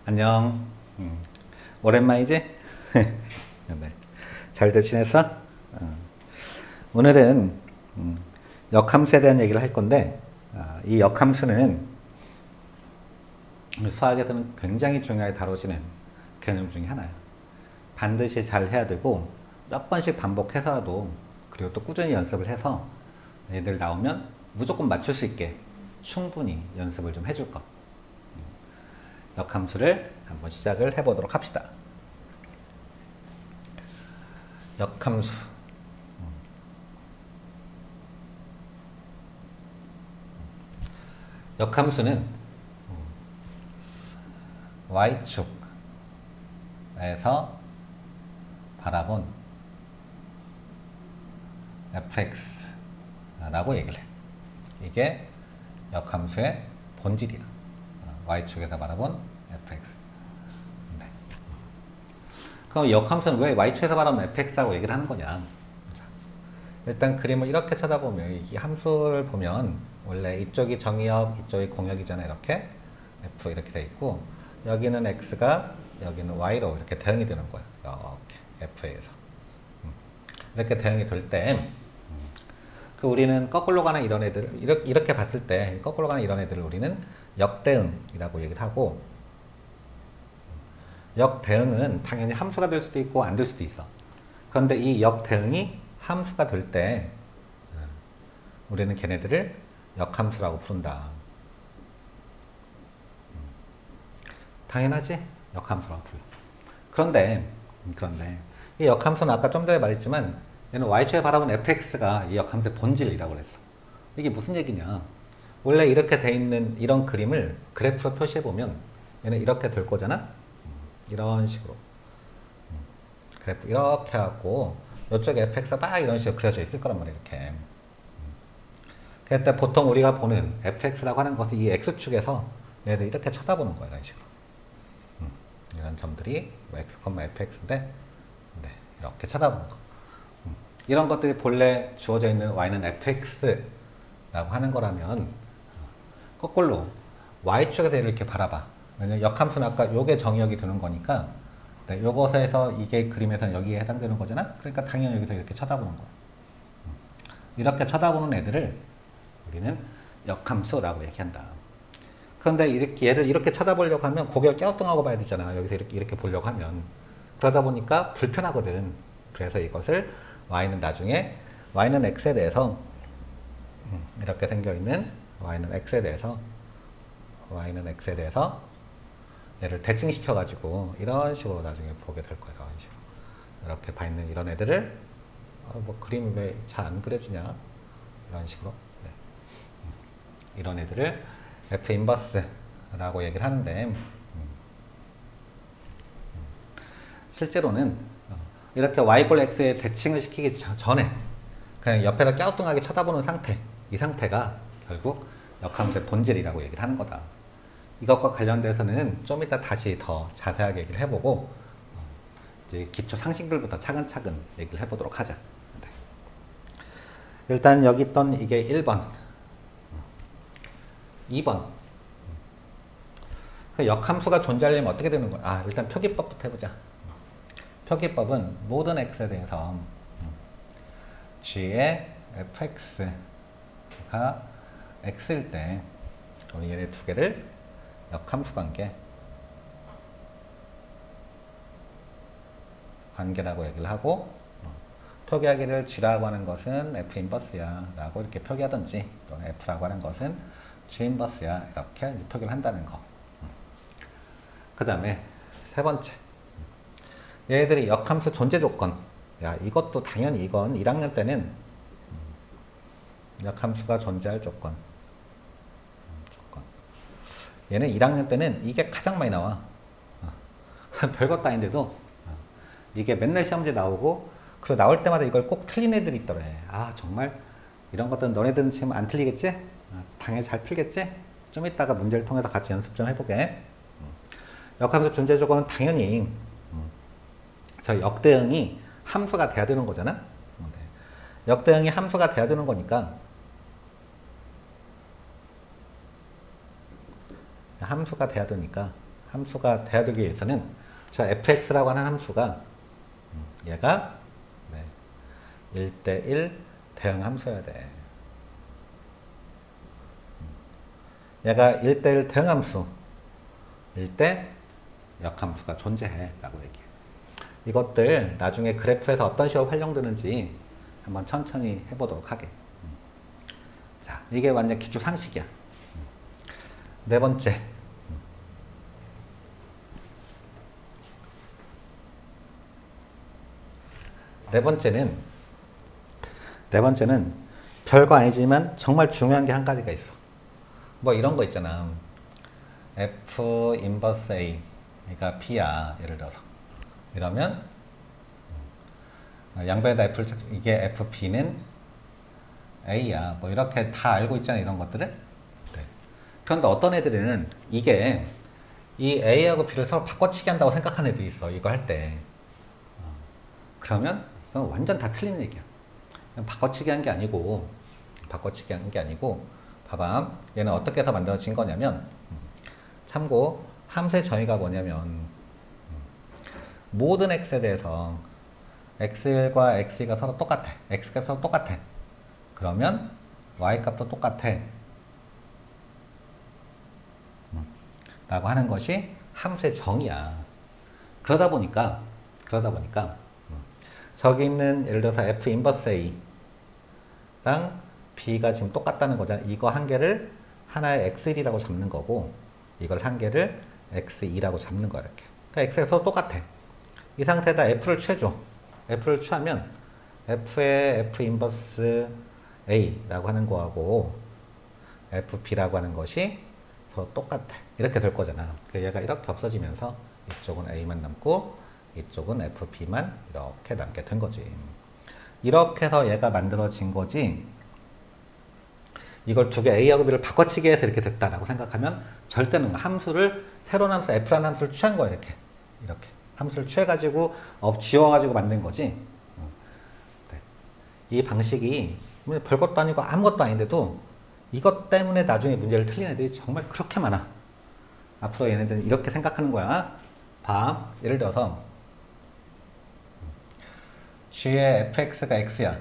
안녕. 오랜만이지? 네. 잘들 지냈어? 오늘은 역함수에 대한 얘기를 할 건데, 이 역함수는 수학에서는 굉장히 중요하게 다뤄지는 개념 중에 하나야. 반드시 잘 해야 되고 몇 번씩 반복해서라도, 그리고 또 꾸준히 연습을 해서 얘들 나오면 무조건 맞출 수 있게 충분히 연습을 좀 해줄 것. 역함수를 한번 시작을 해보도록 합시다. 역함수. 역함수는 y축에서 바라본 fx라고 얘기를 해. 이게 역함수의 본질이야. y축에서 바라본 fx. 네. 그럼 역함수는 왜 y축에서 바라본 fx라고 얘기를 하는 거냐? 자, 일단 그림을 이렇게 쳐다보면, 이 함수를 보면 원래 이쪽이 정의역, 이쪽이 공역이잖아요. 이렇게 f 이렇게 돼 있고, 여기는 x가, 여기는 y로 이렇게 대응이 되는 거야. 이렇게 f에서 이렇게 대응이 될 때, 그 우리는 거꾸로 가는 이런 애들, 이렇게 봤을 때 거꾸로 가는 이런 애들을 우리는 역대응이라고 얘기를 하고, 역대응은 당연히 함수가 될 수도 있고 안 될 수도 있어. 그런데 이 역대응이 함수가 될 때 우리는 걔네들을 역함수라고 부른다. 당연하지? 역함수라고 불러. 그런데 이 역함수는 아까 좀 전에 말했지만, 얘는 y축에 바라본 fx가 이 역함수의 본질이라고 그랬어. 이게 무슨 얘기냐? 원래 이렇게 돼 있는 이런 그림을 그래프로 표시해 보면 얘는 이렇게 될 거잖아. 이런 식으로 그래프 이렇게 하고, 이쪽에 fx가 막 이런 식으로 그려져 있을 거란 말이야. 이렇게. 그때 보통 우리가 보는 fx라고 하는 것은 이 x축에서 얘들 이렇게 쳐다보는 거야. 이런 식으로. 이런 점들이 x, fx인데, 네, 이렇게 쳐다보는 거. 이런 것들이 본래 주어져 있는 y는 fx라고 하는 거라면, 거꾸로 y축에서 이렇게 바라봐. 왜냐면 역함수는 아까 요게 정의역이 되는 거니까, 네, 요것에서 이게 그림에서는 여기에 해당되는 거잖아. 그러니까 당연히 여기서 이렇게 쳐다보는 거야. 이렇게 쳐다보는 애들을 우리는 역함수라고 얘기한다. 그런데 얘를 이렇게 쳐다보려고 하면 고개를 갸우뚱하고 봐야 되잖아. 여기서 이렇게 보려고 하면. 그러다 보니까 불편하거든. 그래서 이것을 y는 나중에, y는 x에 대해서 이렇게 생겨있는 y는 x에 대해서 얘를 대칭시켜가지고 이런 식으로 나중에 보게 될 거예요. 이런 식으로. 이렇게 봐 있는 이런 애들을, 뭐 그림이 왜 잘 안 그려지냐? 이런 식으로. 네. 이런 애들을 f 인버스라고 얘기를 하는데, 실제로는 이렇게 y골 x에 대칭을 시키기 전에 그냥 옆에다 갸우뚱하게 쳐다보는 상태, 이 상태가 결국 역함수의 본질이라고 얘기를 하는 거다. 이것과 관련돼서는 좀 이따 다시 더 자세하게 얘기를 해보고, 이제 기초 상식들부터 차근차근 얘기를 해보도록 하자. 네. 일단 여기 있던 이게 1번, 2번. 그 역함수가 존재하려면 어떻게 되는 거야? 일단 표기법부터 해보자. 표기법은 모든 x에 대해서 g의 fx가 x일 때 우리 얘네 두 개를 역함수 관계라고 얘기를 하고, 표기하기를 g라고 하는 것은 f 인버스야 라고 이렇게 표기하든지, 또는 f라고 하는 것은 g 인버스야 이렇게 표기를 한다는 거. 그 다음에 세 번째, 얘들이 역함수 존재 조건. 야, 이것도 당연히 이건 1학년 때는 역함수가 존재할 조건. 얘는 1학년 때는 이게 가장 많이 나와. 별것도 아닌데도 이게 맨날 시험지에 나오고, 그리고 나올 때마다 이걸 꼭 틀린 애들이 있더래. 정말 이런 것들은 너네들은 지금 안 틀리겠지? 당연히 잘 풀겠지? 좀 이따가 문제를 통해서 같이 연습 좀 해보게. 역함수 존재 조건은 당연히 저 역대응이 함수가 돼야 되는 거잖아. 역대응이 함수가 돼야 되는 거니까 함수가 돼야 되니까 함수가 되어두기 위해서는 저 fx라고 하는 함수가 얘가 1대1 대응 함수여야 돼. 얘가 1대1 대응 함수, 1대 역함수가 존재해 라고 얘기해. 이것들 나중에 그래프에서 어떤 식으로 활용되는지 한번 천천히 해보도록 하게. 자, 이게 완전 기초 상식이야. 네 번째. 네 번째는 별거 아니지만 정말 중요한 게 한 가지가 있어. 뭐 이런 거 있잖아. F 인버스 A가 B야. 예를 들어서. 이러면 양변에다 F를 이게 FB는 A야. 뭐 이렇게 다 알고 있잖아. 이런 것들을. 네. 그런데 어떤 애들은 이게 이 A하고 B를 서로 바꿔치기 한다고 생각하는 애들이 있어. 이거 할 때. 그러면 이건 완전 다 틀린 얘기야. 바꿔치기 한 게 아니고 봐봐. 얘는 어떻게 해서 만들어진 거냐면 참고 함수의 정의가 뭐냐면 모든 x에 대해서 x1과 x2가 서로 똑같아. x값이 서로 똑같아. 그러면 y값도 똑같아. 라고 하는 것이 함수의 정의야. 그러다 보니까 저기 있는 예를 들어서 f 인버스 a랑 b가 지금 똑같다는 거잖아. 이거 한 개를 하나의 x1이라고 잡는 거고 이걸 한 개를 x2라고 잡는 거야. 이렇게. 그러니까 x가 서로 똑같아. 이 상태에다 f를 취해줘. f를 취하면 f의 f 인버스 a라고 하는 거하고 fb라고 하는 것이 서로 똑같아. 이렇게 될 거잖아. 얘가 이렇게 없어지면서 이쪽은 a만 남고 이쪽은 fb만 이렇게 남게 된 거지. 이렇게 해서 얘가 만들어진 거지. 이걸 두 개 a하고 b를 바꿔치기 해서 이렇게 됐다라고 생각하면 절대는 함수를 새로운 함수 f라는 함수를 취한 거야. 이렇게 함수를 취해가지고 지워가지고 만든 거지. 네. 이 방식이 별것도 아니고 아무것도 아닌데도 이것 때문에 나중에 문제를 틀린 애들이 정말 그렇게 많아. 앞으로 얘네들은 이렇게 생각하는 거야. 봐. 예를 들어서 g의 fx가 x야.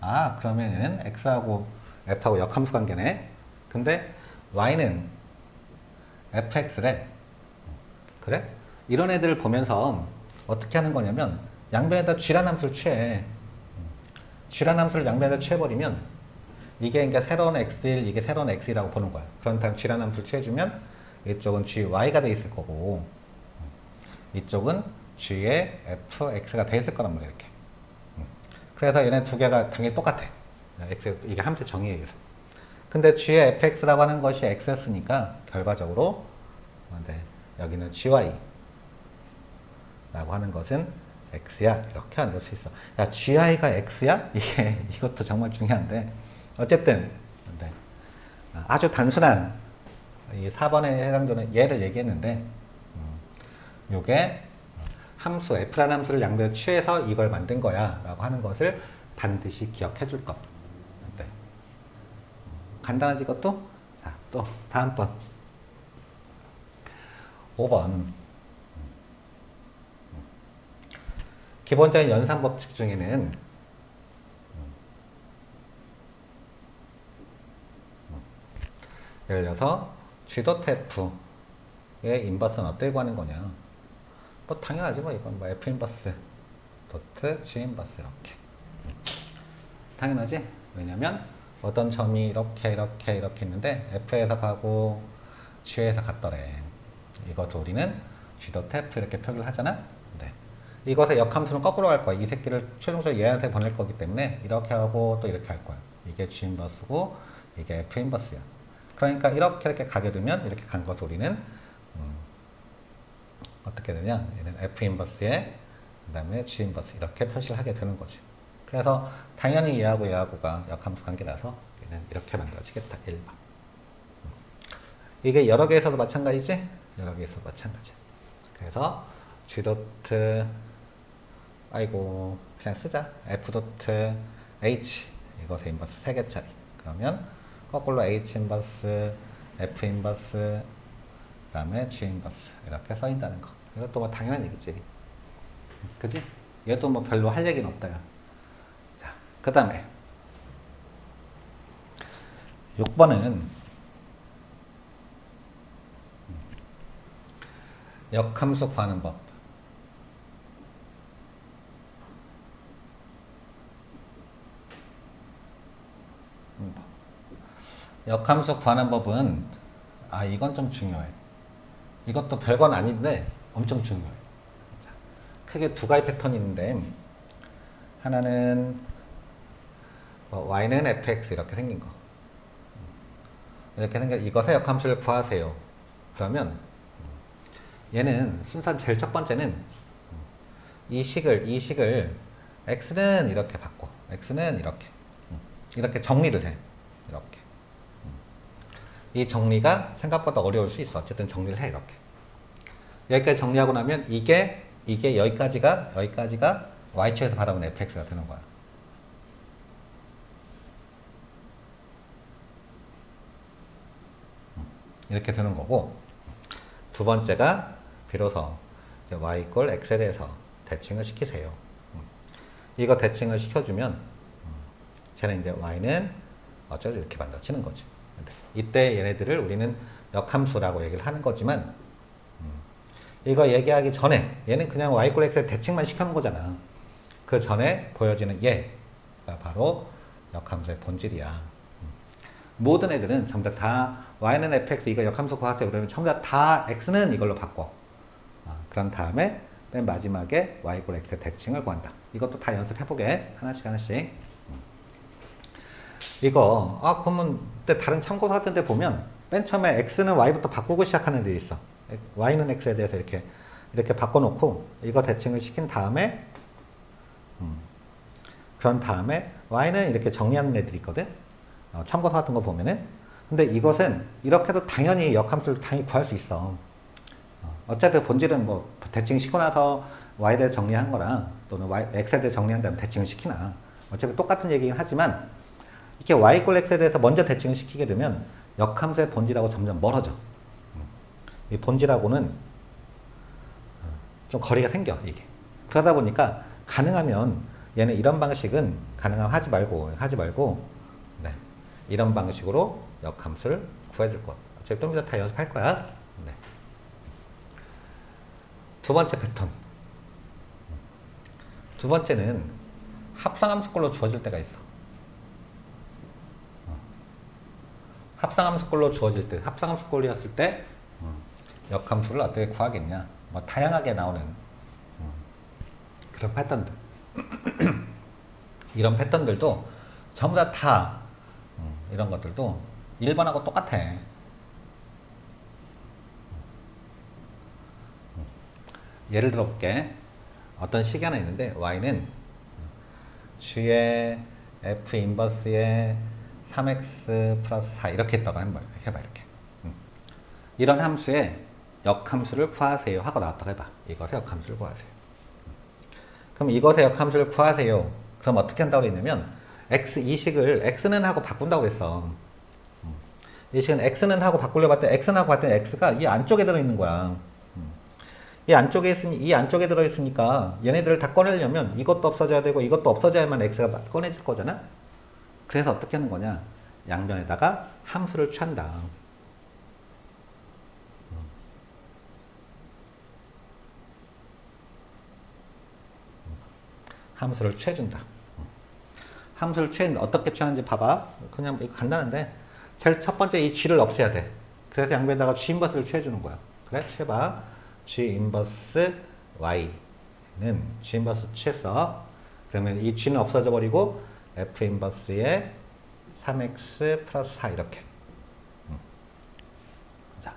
아, 그러면 얘는 x하고 f하고 역함수 관계네. 근데 y는 fx래. 그래? 이런 애들을 보면서 어떻게 하는 거냐면 양변에다 g라는 함수를 취해. g라는 함수를 양변에다 취해버리면 이게 그러니까 새로운 x1, 이게 새로운 x2라고 보는 거야. 그런 다음 g라는 함수를 취해주면 이쪽은 gy가 돼 있을 거고 이쪽은 g의 fx가 돼 있을 거란 말이야. 이렇게. 그래서 얘네 두 개가 당연히 똑같아. x, 이게 함수 정의에 의해서. 근데 g의 fx라고 하는 것이 x였으니까 결과적으로 여기는 gy 라고 하는 것은 x야. 이렇게 만들 수 있어. 야, gy가 x야? 이것도 정말 중요한데 어쨌든 아주 단순한 이 4번에 해당되는 예를 얘기했는데 요게 함수 f라는 함수를 양변에 취해서 이걸 만든 거야 라고 하는 것을 반드시 기억해 줄 것. 네. 간단하지 이것도? 자, 또 다음번 5번 기본적인 연산 법칙 중에는 예를 들어서 g.f의 인버스는 어떻게 구하는 거냐. 뭐 당연하지 뭐 이건 뭐 f 인버스 도트 g 인버스 이렇게 당연하지. 왜냐면 어떤 점이 이렇게 있는데 f에서 가고 g에서 갔더래. 이것을 우리는 g.f 이렇게 표기를 하잖아. 네. 이것의 역함수는 거꾸로 갈 거야. 이 새끼를 최종적으로 얘한테 보낼 거기 때문에 이렇게 하고 또 이렇게 할 거야. 이게 g 인버스고 이게 f 인버스야. 그러니까 이렇게 가게 되면 이렇게 간 것을 우리는 어떻게 되냐? 얘는 f 인버스에 그 다음에 g 인버스 이렇게 표시를 하게 되는 거지. 그래서 당연히 얘하고가 역함수 관계라서 얘는 이렇게 만들어지겠다. 1번. 이게 여러 개에서도 마찬가지지? 여러 개에서도 마찬가지. 그래서 g 도트 그냥 쓰자. f 도트 h 이것의 인버스 3개짜리. 그러면 거꾸로 h 인버스 f 인버스 그 다음에 G 인버스 이렇게 써있다는 거. 이것도 뭐 당연한 얘기지. 그지? 얘도 뭐 별로 할 얘기는 없다. 야. 자, 그 다음에 6번은 역함수 구하는 법. 역함수 구하는 법은 이건 좀 중요해. 이것도 별건 아닌데 엄청 중요해. 자, 크게 두 가지 패턴이 있는데 하나는 y는 fx 이렇게 생긴 거. 이렇게 생긴 이것의 역함수를 구하세요. 그러면 얘는 순서 제일 첫 번째는 이 식을 x는 이렇게 바꿔. x는 이렇게 정리를 해. 이렇게. 이 정리가 생각보다 어려울 수 있어. 어쨌든 정리를 해. 이렇게. 여기까지 정리하고 나면 이게 여기까지가 y축에서 바라본 fx가 되는 거야. 이렇게 되는 거고, 두 번째가 비로소 이제 y = x에 대해서 대칭을 시키세요. 이거 대칭을 시켜주면 쟤는 이제 y는 어쩌죠 이렇게 만들어지는 거지. 이때 얘네들을 우리는 역함수라고 얘기를 하는 거지만 이거 얘기하기 전에 얘는 그냥 y = x에 대칭만 시켜놓은 거잖아. 그 전에 보여지는 얘가 바로 역함수의 본질이야. 모든 애들은 전부 다 y는 fx 이거 역함수 구하세요. 그러면 전부 다 x는 이걸로 바꿔. 그런 다음에 맨 마지막에 y = x의 대칭을 구한다. 이것도 다 연습해보게. 하나씩. 이거 그러면 다른 참고서 같은 데 보면 맨 처음에 x는 y부터 바꾸고 시작하는 데 있어. y는 x에 대해서 이렇게 바꿔놓고 이거 대칭을 시킨 다음에 그런 다음에 y는 이렇게 정리하는 애들이 있거든. 참고서 같은 거 보면은. 근데 이것은 이렇게 해도 당연히 역함수를 당연히 구할 수 있어. 어차피 본질은 뭐 대칭 시키고 나서 y에 대해 정리한 거랑 또는 x에 대해 정리한 다음에 대칭을 시키나 어차피 똑같은 얘기긴 하지만 이렇게 y = x에 대해서 먼저 대칭을 시키게 되면 역함수의 본질하고 점점 멀어져. 이 본질하고는 좀 거리가 생겨 이게. 그러다 보니까 가능하면 얘는 이런 방식은 가능하면 하지 말고 네. 이런 방식으로 역함수를 구해줄 것. 어차피 좀 이따 다 연습할 거야. 네. 두 번째 패턴. 두 번째는 합성함수꼴로 주어질 때가 있어. 합성함수꼴로 주어질 때, 합성함수꼴이었을 때 역함수를 어떻게 구하겠냐. 뭐 다양하게 나오는 그런 패턴들. 이런 패턴들도 전부 다 이런 것들도 1번하고 똑같아. 예를 들어 볼게. 어떤 식이 하나 있는데 y는 g의 f 인버스의 3x 플러스 4 이렇게 했다고 해봐. 이렇게. 이런 함수의 역함수를 구하세요 하고 나왔다고 해봐. 이것의 역함수를 구하세요. 그럼 이것의 역함수를 구하세요. 그럼 어떻게 한다고 했냐면 이 식을 x는 하고 바꾼다고 했어. 이 식은 x는 하고 바꾸려고 봤더니 x는 하고 봤더니 x가 이 안쪽에 들어있는 거야. 이 안쪽에 들어있으니까 얘네들을 다 꺼내려면 이것도 없어져야 되고 이것도 없어져야만 x가 꺼내질 거잖아. 그래서 어떻게 하는 거냐. 양변에다가 함수를 취한다. 함수를 취해준다. 함수를 어떻게 취하는지 봐봐. 그냥 이거 간단한데 제일 첫 번째 이 g를 없애야 돼. 그래서 양변에다가 g 인버스를 취해주는 거야. 그래? 취해봐. g 인버스 y는 g 인버스 취했어. 그러면 이 g는 없어져 버리고 f 인버스의 3x 플러스 4 이렇게. 자,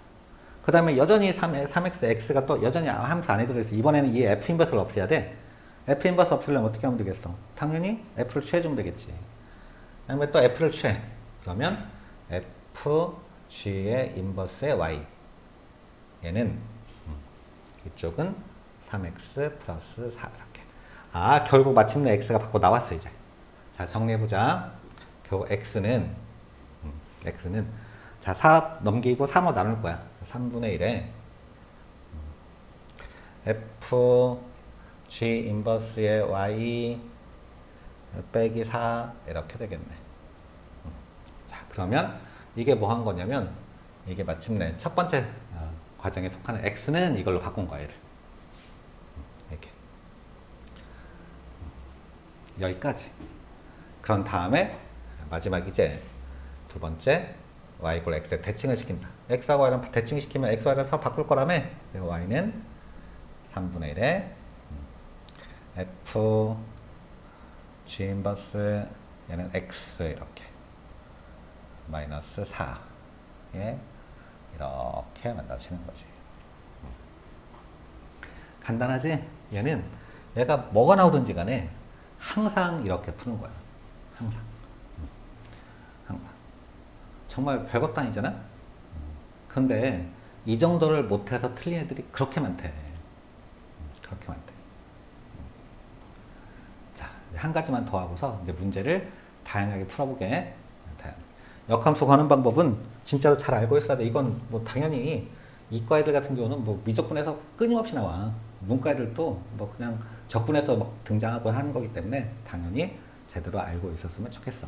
그 다음에 여전히 3x, x가 또 여전히 함수 안에 들어있어. 이번에는 이 f 인버스를 없애야 돼. f 인버스 없애려면 어떻게 하면 되겠어? 당연히 f를 취해주면 되겠지. 그다음에 또 f를 취해. 그러면 f g의 인버스의 y. 얘는 이쪽은 3x 플러스 4 이렇게. 결국 마침내 x가 밖으로 나왔어 이제. 자, 정리해보자. 결국 x는 자, 4 넘기고 3으로 나눌 거야. 3분의 1에 f g 인버스의 y 빼기 4 이렇게 되겠네. 자, 그러면 이게 뭐 한 거냐면 이게 마침내 첫 번째 과정에 속하는 x는 이걸로 바꾼 거야, 얘를. 이렇게. 여기까지. 그런 다음에 마지막 이제 두 번째 y 이꼴 x에 대칭을 시킨다. x하고 y랑 대칭을 시키면 x, y를 서로 바꿀 거라며. y는 3분의 1에 f g 인버스 얘는 x 이렇게 마이너스 4에 이렇게 만들어지는 거지. 간단하지? 얘는 얘가 뭐가 나오든지 간에 항상 이렇게 푸는 거야. 항상. 항상. 정말 별것도 아니잖아? 근데 이 정도를 못해서 틀린 애들이 그렇게 많대. 그렇게 많대. 자, 한 가지만 더 하고서 이제 문제를 다양하게 풀어보게. 역함수 구하는 방법은 진짜로 잘 알고 있어야 돼. 이건 뭐 당연히 이과 애들 같은 경우는 뭐 미적분에서 끊임없이 나와. 문과 애들도 뭐 그냥 적분에서 막 등장하고 하는 거기 때문에 당연히 제대로 알고 있었으면 좋겠어.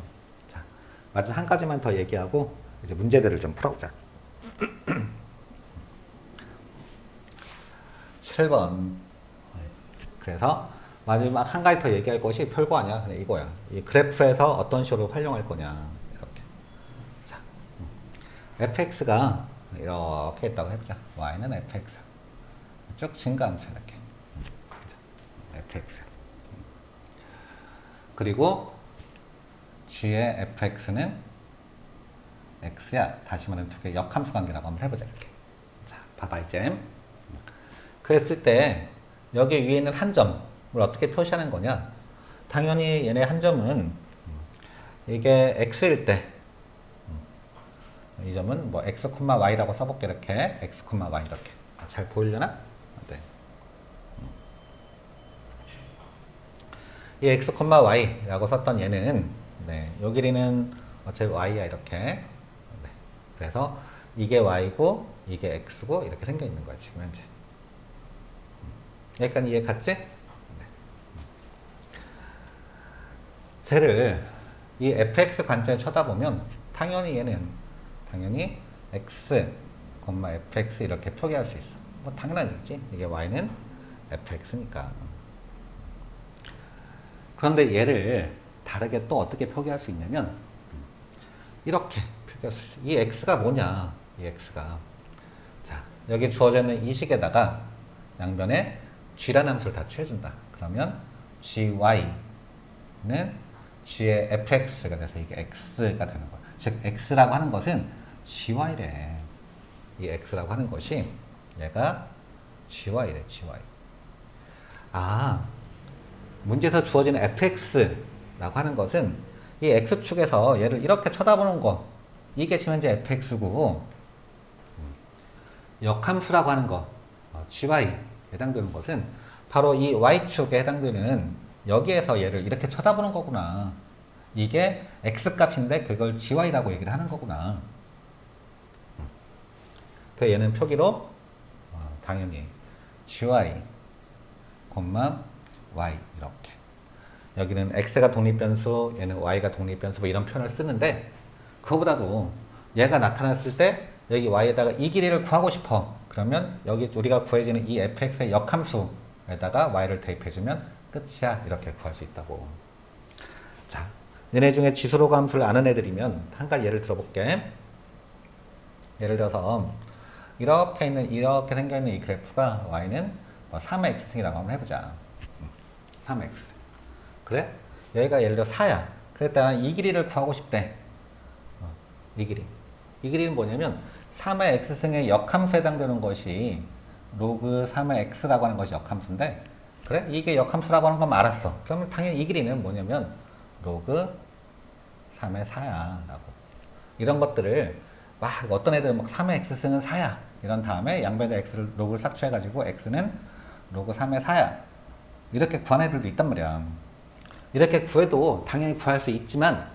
자, 마지막 한 가지만 더 얘기하고 이제 문제들을 좀 풀어보자. 7번. 그래서 마지막 한 가지 더 얘기할 것이 별거 아니야. 그냥 이거야. 이 그래프에서 어떤 식으로 활용할 거냐. 이렇게. 자, fx가 이렇게 있다고 해보자. y는 fx. 쭉 증가하면서 이렇게. fx. 그리고 g의 fx는 x야. 다시 말하면 두 개 역함수 관계라고 한번 해보자. 이렇게. 자, 봐봐 이제. 그랬을 때 여기 위에 있는 한 점을 어떻게 표시하는 거냐? 당연히 얘네 한 점은 이게 x일 때 이 점은 뭐 x, y라고 써볼게. 이렇게 x, y 이렇게. 잘 보이려나? 네. 이 x, y라고 썼던 얘는 네, 요 길이는 어차피 y야 이렇게. 네. 그래서 이게 y고 이게 x고 이렇게 생겨 있는 거야 지금 현재. 여기까지 이해 갔지? 네. 쟤를 이 fx 관점에 쳐다보면 당연히 얘는 당연히 x, fx 이렇게 표기할 수 있어. 뭐 당연하겠지. 이게 y는 fx니까. 그런데 얘를 다르게 또 어떻게 표기할 수 있냐면 이렇게 표기할 수 있어. 이 x가 뭐냐? 이 x가 자 여기 주어져 있는 이 식에다가 양변에 g라는 함수를 다 취해준다. 그러면 gy는 g의 fx가 돼서 이게 x가 되는 거야. 즉 x라고 하는 것은 gy래. 이 x라고 하는 것이 얘가 gy래. gy. 아 문제에서 주어지는 fx라고 하는 것은 이 x축에서 얘를 이렇게 쳐다보는 거 이게 지금 현재 fx고 역함수라고 하는 거 gy에 해당되는 것은 바로 이 y축에 해당되는 여기에서 얘를 이렇게 쳐다보는 거구나. 이게 x값인데 그걸 gy라고 얘기를 하는 거구나. 그래서 얘는 표기로 당연히 gy, y 이렇게. 여기는 x가 독립변수, 얘는 y가 독립변수 뭐 이런 표현을 쓰는데 그거보다도 얘가 나타났을 때 여기 y에다가 이 길이를 구하고 싶어. 그러면 여기 우리가 구해지는 이 fx의 역함수에다가 y를 대입해주면 끝이야. 이렇게 구할 수 있다고. 자, 얘네 중에 지수로 함수를 아는 애들이면 한 가지 예를 들어볼게. 예를 들어서 이렇게 생겨있는 이 그래프가 y는 뭐 3의 x승이라고 한번 해보자. 3x. 그래? 여기가 예를 들어 4야. 그랬다 이 길이를 구하고 싶대. 이 길이. 이 길이는 뭐냐면 3의 x승의 역함수에 해당되는 것이 로그 3의 x라고 하는 것이 역함수인데 그래? 이게 역함수라고 하는 건 알았어. 그러면 당연히 이 길이는 뭐냐면 로그 3의 4야 라고. 이런 것들을 막 어떤 애들은 막 3의 x승은 4야 이런 다음에 양변에 x를 로그를 삭제해가지고 x는 로그 3의 4야 이렇게 구한 애들도 있단 말이야. 이렇게 구해도 당연히 구할 수 있지만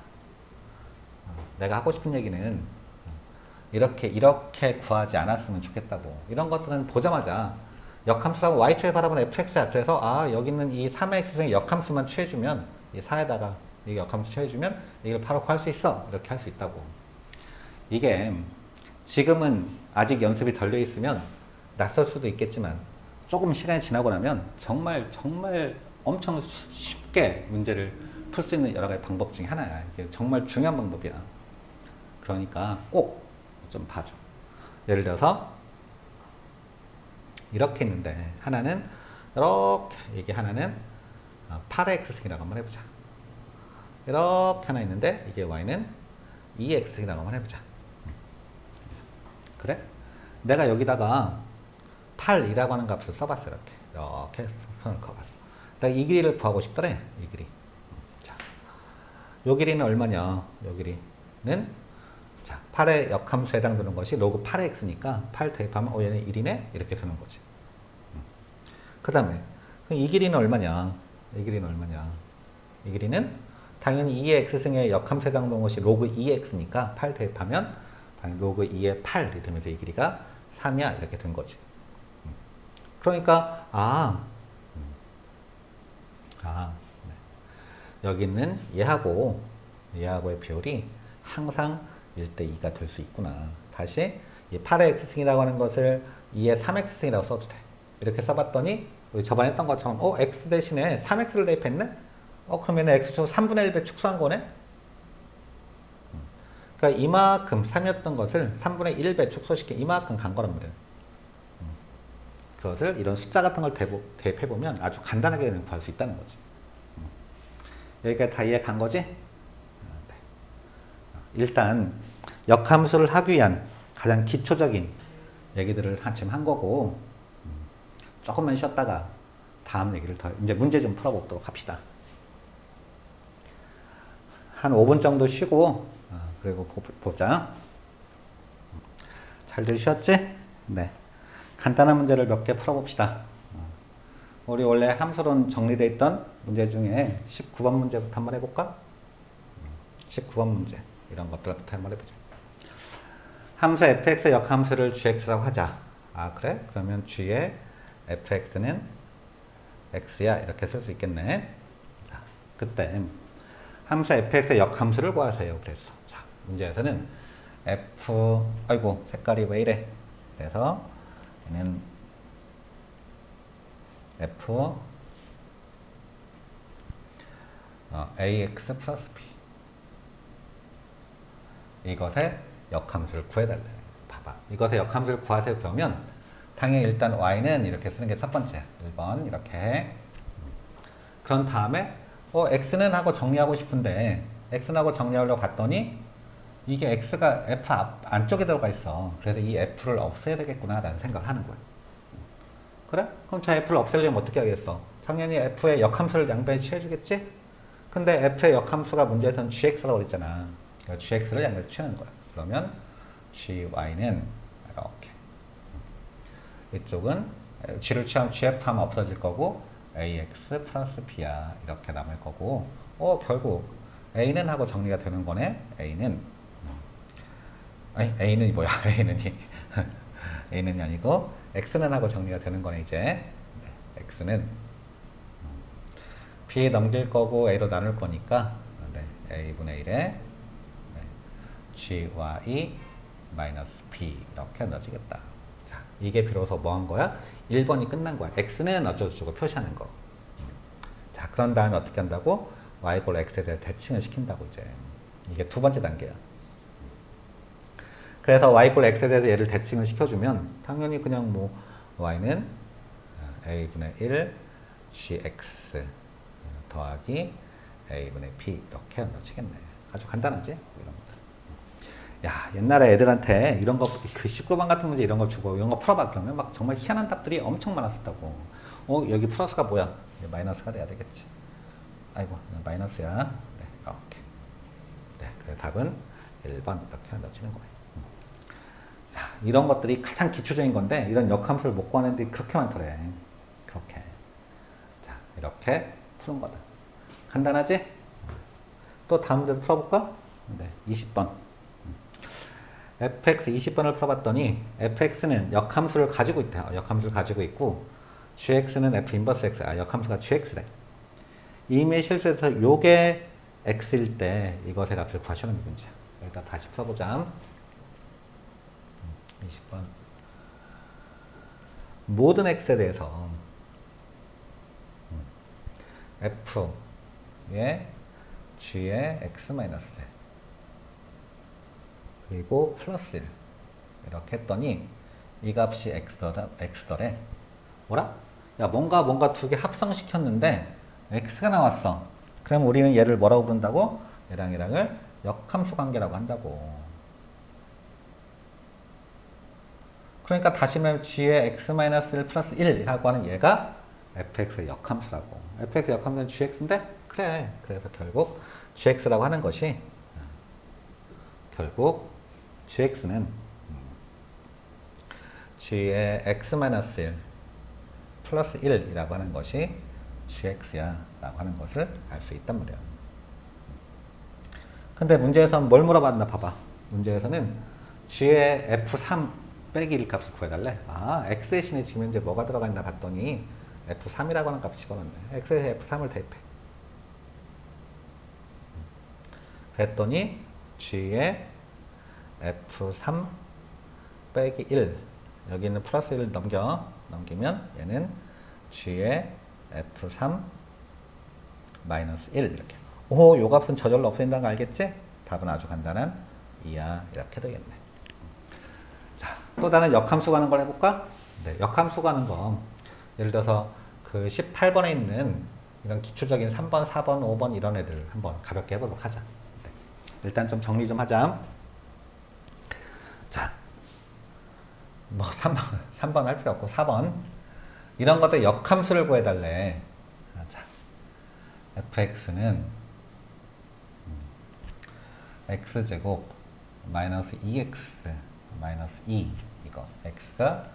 내가 하고 싶은 얘기는 이렇게 구하지 않았으면 좋겠다고. 이런 것들은 보자마자 역함수라고 y축에 바라보는 fx야. 그래서 아 여기 있는 이 3x의 역함수만 취해주면 이 4에다가 이 역함수 취해주면 이걸 바로 구할 수 있어. 이렇게 할 수 있다고. 이게 지금은 아직 연습이 덜 돼 있으면 낯설 수도 있겠지만 조금 시간이 지나고 나면 정말 엄청 쉽게 문제를 풀 수 있는 여러 가지 방법 중에 하나야. 이게 정말 중요한 방법이야. 그러니까 꼭 좀 봐줘. 예를 들어서 이렇게 있는데 하나는 이렇게, 이게 하나는 8의 x승이라고 한번 해보자. 이렇게 하나 있는데 이게 y는 2의 x승이라고 한번 해보자. 그래? 내가 여기다가 8이라고 하는 값을 써봤어. 이렇게 선을 그어봤어. 내가 이 길이를 구하고 싶더래. 이 길이. 자, 요 길이는 얼마냐? 요 길이는 자, 8의 역함수에 해당되는 것이 로그 8의 x니까 8 대입하면 얘는 1이네? 이렇게 되는 거지. 그 다음에 이 길이는 얼마냐? 이 길이는 얼마냐? 이 길이는 당연히 2의 x승의 역함수에 해당되는 것이 로그 2x니까 8 대입하면 당연히 로그 2의 8이 되면서 이 길이가 3이야. 이렇게 된 거지. 그러니까 네. 여기 있는 얘하고의 비율이 항상 1대2가 될 수 있구나. 다시 이 8의 x승이라고 하는 것을 2의 3x승이라고 써도 돼. 이렇게 써봤더니 우리 저번에 했던 것처럼 x 대신에 3x를 대입했네? 그러면 x축 3분의 1배 축소한 거네? 그러니까 이만큼 3이었던 것을 3분의 1배 축소시켜 이만큼 간 거란 말이야. 그것을 이런 숫자 같은 걸 대입해보면 아주 간단하게 구할 수 있다는 거지. 여기까지 다 이해 간 거지? 네. 일단 역함수를 하기 위한 가장 기초적인 얘기들을 한참 한 거고 조금만 쉬었다가 다음 얘기를 더 이제 문제 좀 풀어보도록 합시다. 한 5분 정도 쉬고 그리고 보자. 잘들 쉬었지? 네. 간단한 문제를 몇 개 풀어봅시다. 우리 원래 함수론 정리되어 있던 문제 중에 19번 문제부터 한번 해볼까? 19번 문제 이런 것들부터 한번 해보자. 함수 fx 역함수를 gx라고 하자. 아 그래? 그러면 g의 fx는 x야 이렇게 쓸 수 있겠네. 자, 그때 함수 fx의 역함수를 구하세요. 그랬어. 자, 문제에서는 아이고 색깔이 왜 이래? 그래서 얘는 f ax 플러스 b 이것의 역함수를 구해달래. 봐봐. 이것의 역함수를 구하세요. 그러면 당연히 일단 y는 이렇게 쓰는 게 첫 번째. 1번 이렇게. 그런 다음에 x는 하고 정리하고 싶은데 x는 하고 정리하려고 봤더니 이게 x가 f 안쪽에 들어가 있어. 그래서 이 f를 없애야 되겠구나 라는 생각을 하는 거야. 그래? 그럼 저 f를 없애려면 어떻게 하겠어? 당연히 f의 역함수를 양변에 취해주겠지? 근데 f의 역함수가 문제에서는 gx라고 그랬잖아. 그러니까 gx를 양변에 취하는 거야. 그러면 gy는 이렇게. 이쪽은 g를 취하면 gf 하면 없어질 거고 ax 플러스 b야. 이렇게 남을 거고 결국 a는 하고 정리가 되는 거네. a는 뭐야? a는이 아니고 x는 하고 정리가 되는 거네 이제. x는 b에 넘길 거고 a로 나눌 거니까 a분의 1에 gy 마이너스 b 이렇게 넣어지겠다. 자, 이게 비로소 뭐 한 거야? 1번이 끝난 거야. x는 어쩌고저쩌고 표시하는 거. 자, 그런 다음에 어떻게 한다고? y 꼴 x에 대해 대칭을 시킨다고 이제. 이게 두 번째 단계야. 그래서 y 꼴 x에 대해서 얘를 대칭을 시켜주면 당연히 그냥 뭐 y는 a분의 1 gx 더하기 a분의 b 이렇게 넣어지겠네. 아주 간단하지? 이런 거. 야, 옛날에 애들한테 이런 거, 그 19번 같은 문제 이런 거 주고 이런 거 풀어봐. 그러면 막 정말 희한한 답들이 엄청 많았었다고. 여기 플러스가 뭐야? 마이너스가 돼야 되겠지. 아이고, 마이너스야. 네, 이렇게. 네, 그래서 답은 1번 이렇게 넣어지는 거예요. 자, 이런 것들이 가장 기초적인 건데 이런 역함수를 못 구하는 애들이 그렇게 많더래. 그렇게. 자, 이렇게 푸는 거다. 간단하지? 또 다음 문제도 풀어볼까? 네, 20번. fx 20번을 풀어봤더니 fx는 역함수를 가지고 있대요. 역함수를 가지고 있고 gx는 f 인버스 x, 역함수가 gx래. 이미 실수해서 요게 x일 때 이것의 값을 구하시는 게 문제야. 여기다 다시 풀어보자. 20번. 모든 x에 대해서 f의 g의 x 마이너스 그리고 플러스 1 이렇게 했더니 이 값이 x더래. 뭐라? 야 뭔가 두 개 합성시켰는데 x가 나왔어. 그럼 우리는 얘를 뭐라고 부른다고? 얘랑을 역함수 관계라고 한다고. 그러니까 다시 말하면 g의 x-1 플러스 1이라고 하는 얘가 fx의 역함수라고. fx의 역함수는 gx인데? 그래. 그래서 결국 gx라고 하는 것이 결국 gx는 g의 x-1 플러스 1이라고 하는 것이 gx야 라고 하는 것을 알 수 있단 말이야. 근데 문제에서는 뭘 물어봤나 봐봐. 문제에서는 g의 f3 빼기 1 값을 구해달래. x 대신에 지금 현재 뭐가 들어가 있나 봤더니 f3이라고 하는 값을 집어넣네. x에 f3을 대입해. 그랬더니 g의 f3 빼기 1 여기 있는 플러스 1을 넘기면 얘는 g의 f3 마이너스 1 이렇게. 오, 요 값은 저절로 없어진다는 거 알겠지? 답은 아주 간단한 2야 이렇게 되겠네. 자, 또 다른 역함수 가는 걸 해볼까? 네, 역함수 가는 거 예를 들어서 그 18번에 있는 이런 기초적인 3번, 4번, 5번 이런 애들 한번 가볍게 해보도록 하자. 네. 일단 좀 정리 좀 하자. 자, 뭐 3번 할 필요 없고 4번 이런 것들 역함수를 구해달래. 자, fx는 x제곱 마이너스 2x 마이너스 2 이거 x가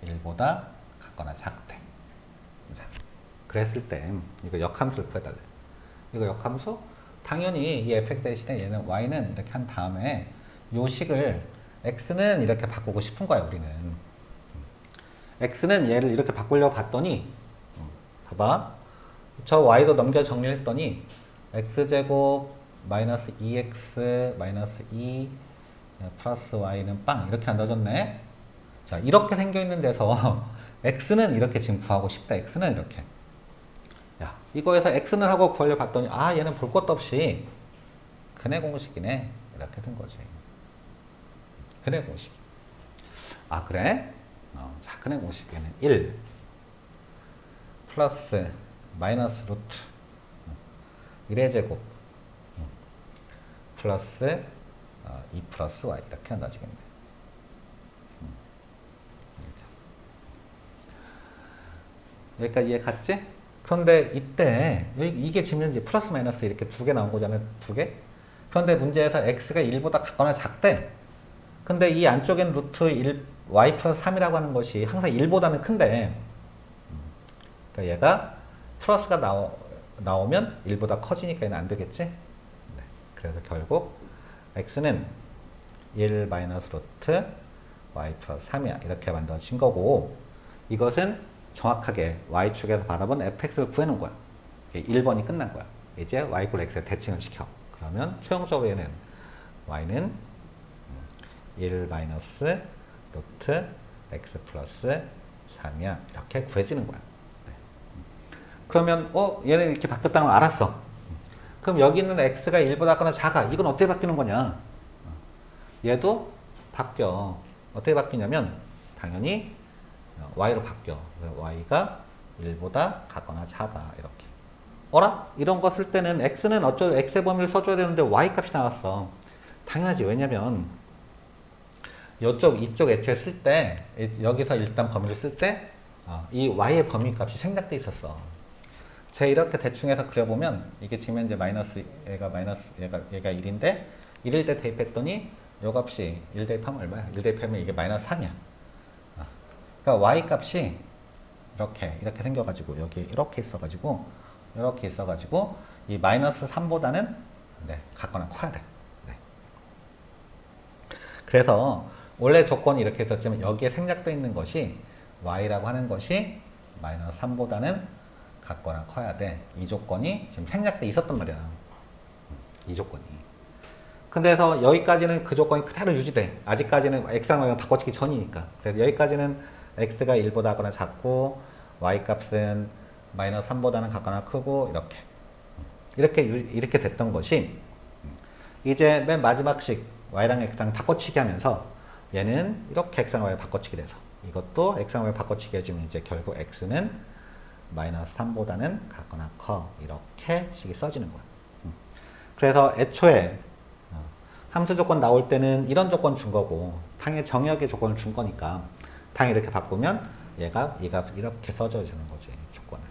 1보다 같거나 작대. 자, 그랬을 때 이거 역함수를 구해달래. 이거 역함수? 당연히 이 fx 대신에 얘는 y는 이렇게 한 다음에 요 식을 x는 이렇게 바꾸고 싶은 거야 우리는. x는 얘를 이렇게 바꾸려고 봤더니 봐봐. 저 y도 넘겨 정리했더니 x제곱 마이너스 2x 마이너스 2 플러스 y는 빵 이렇게 안 넣어졌네. 자, 이렇게 생겨있는 데서 x는 이렇게 지금 구하고 싶다. x는 이렇게. 야, 이거에서 x는 하고 구하려고 봤더니 얘는 볼 것도 없이 근해 공식이네. 이렇게 된 거지. 근해 공식. 그래? 자, 근해 공식에는 1 플러스 마이너스 루트 1의 제곱 플러스 2 플러스 y 이렇게 나눠지겠네. 여기까지 이해 갔지? 그런데 이때 이게 지금 이제 플러스 마이너스 이렇게 두 개 나온 거잖아요. 두 개. 그런데 문제에서 x가 1보다 같거나 작대. 근데 이 안쪽엔 루트 1 y 플러스 3이라고 하는 것이 항상 1보다는 큰데 그러니까 얘가 플러스가 나오면 1보다 커지니까 얘는 안 되겠지? 네. 그래서 결국 x는 1 마이너스 루트 y 플러스 3이야. 이렇게 만들어진 거고 이것은 정확하게 y축에서 바라본 fx를 구해놓은 거야. 1번이 끝난 거야. 이제 y = x에 대칭을 시켜. 그러면 최종적으로 얘는 y는 1 마이너스 루트 x 플러스 3이야. 이렇게 구해지는 거야. 네. 그러면 얘는 이렇게 바뀌었다는 걸 알았어. 그럼 여기 있는 x가 1보다 작거나 작아. 이건 어떻게 바뀌는 거냐? 얘도 바뀌어. 어떻게 바뀌냐면 당연히 y로 바뀌어. y가 1보다 작거나 작아. 이렇게. 어라? 이런 거 쓸 때는 x는 x의 범위를 써줘야 되는데 y 값이 나왔어. 당연하지. 왜냐면 이쪽 애초에 쓸 때 여기서 일단 범위를 쓸 때 이 y의 범위 값이 생략돼 있었어. 이렇게 대충 해서 그려보면 이게 지금 현재 얘가 1인데 1일 때 대입했더니 요 값이 1 대입하면 얼마야? 1 대입하면 이게 마이너스 3이야. 그러니까 y 값이 이렇게 생겨가지고 여기 이렇게 있어가지고 이 마이너스 3보다는 같거나 커야 돼. 네. 그래서 원래 조건이 이렇게 있었지만 여기에 생략되어 있는 것이 y라고 하는 것이 마이너스 3보다는 같거나 커야 돼. 이 조건이 지금 생략돼 있었단 말이야. 이 조건이. 근데서 여기까지는 그 조건이 그대로 유지돼. 아직까지는 x랑 y랑 바꿔치기 전이니까. 그래서 여기까지는 x가 1보다 하거나 작고 y 값은 마이너스 3보다는 같거나 크고 이렇게 됐던 것이 이제 맨 마지막식 y랑 x랑 바꿔치기 하면서 얘는 이렇게 x랑 y 바꿔치기 돼서 이것도 x랑 y 바꿔치기 해주면 이제 결국 x는 마이너스 3보다는 같거나 커 이렇게 식이 써지는 거야. 그래서 애초에 함수 조건 나올 때는 이런 조건 준 거고 당연히 정의역의 조건을 준 거니까 당연히 이렇게 바꾸면 얘가 이렇게 써져야 되는 거지 조건을.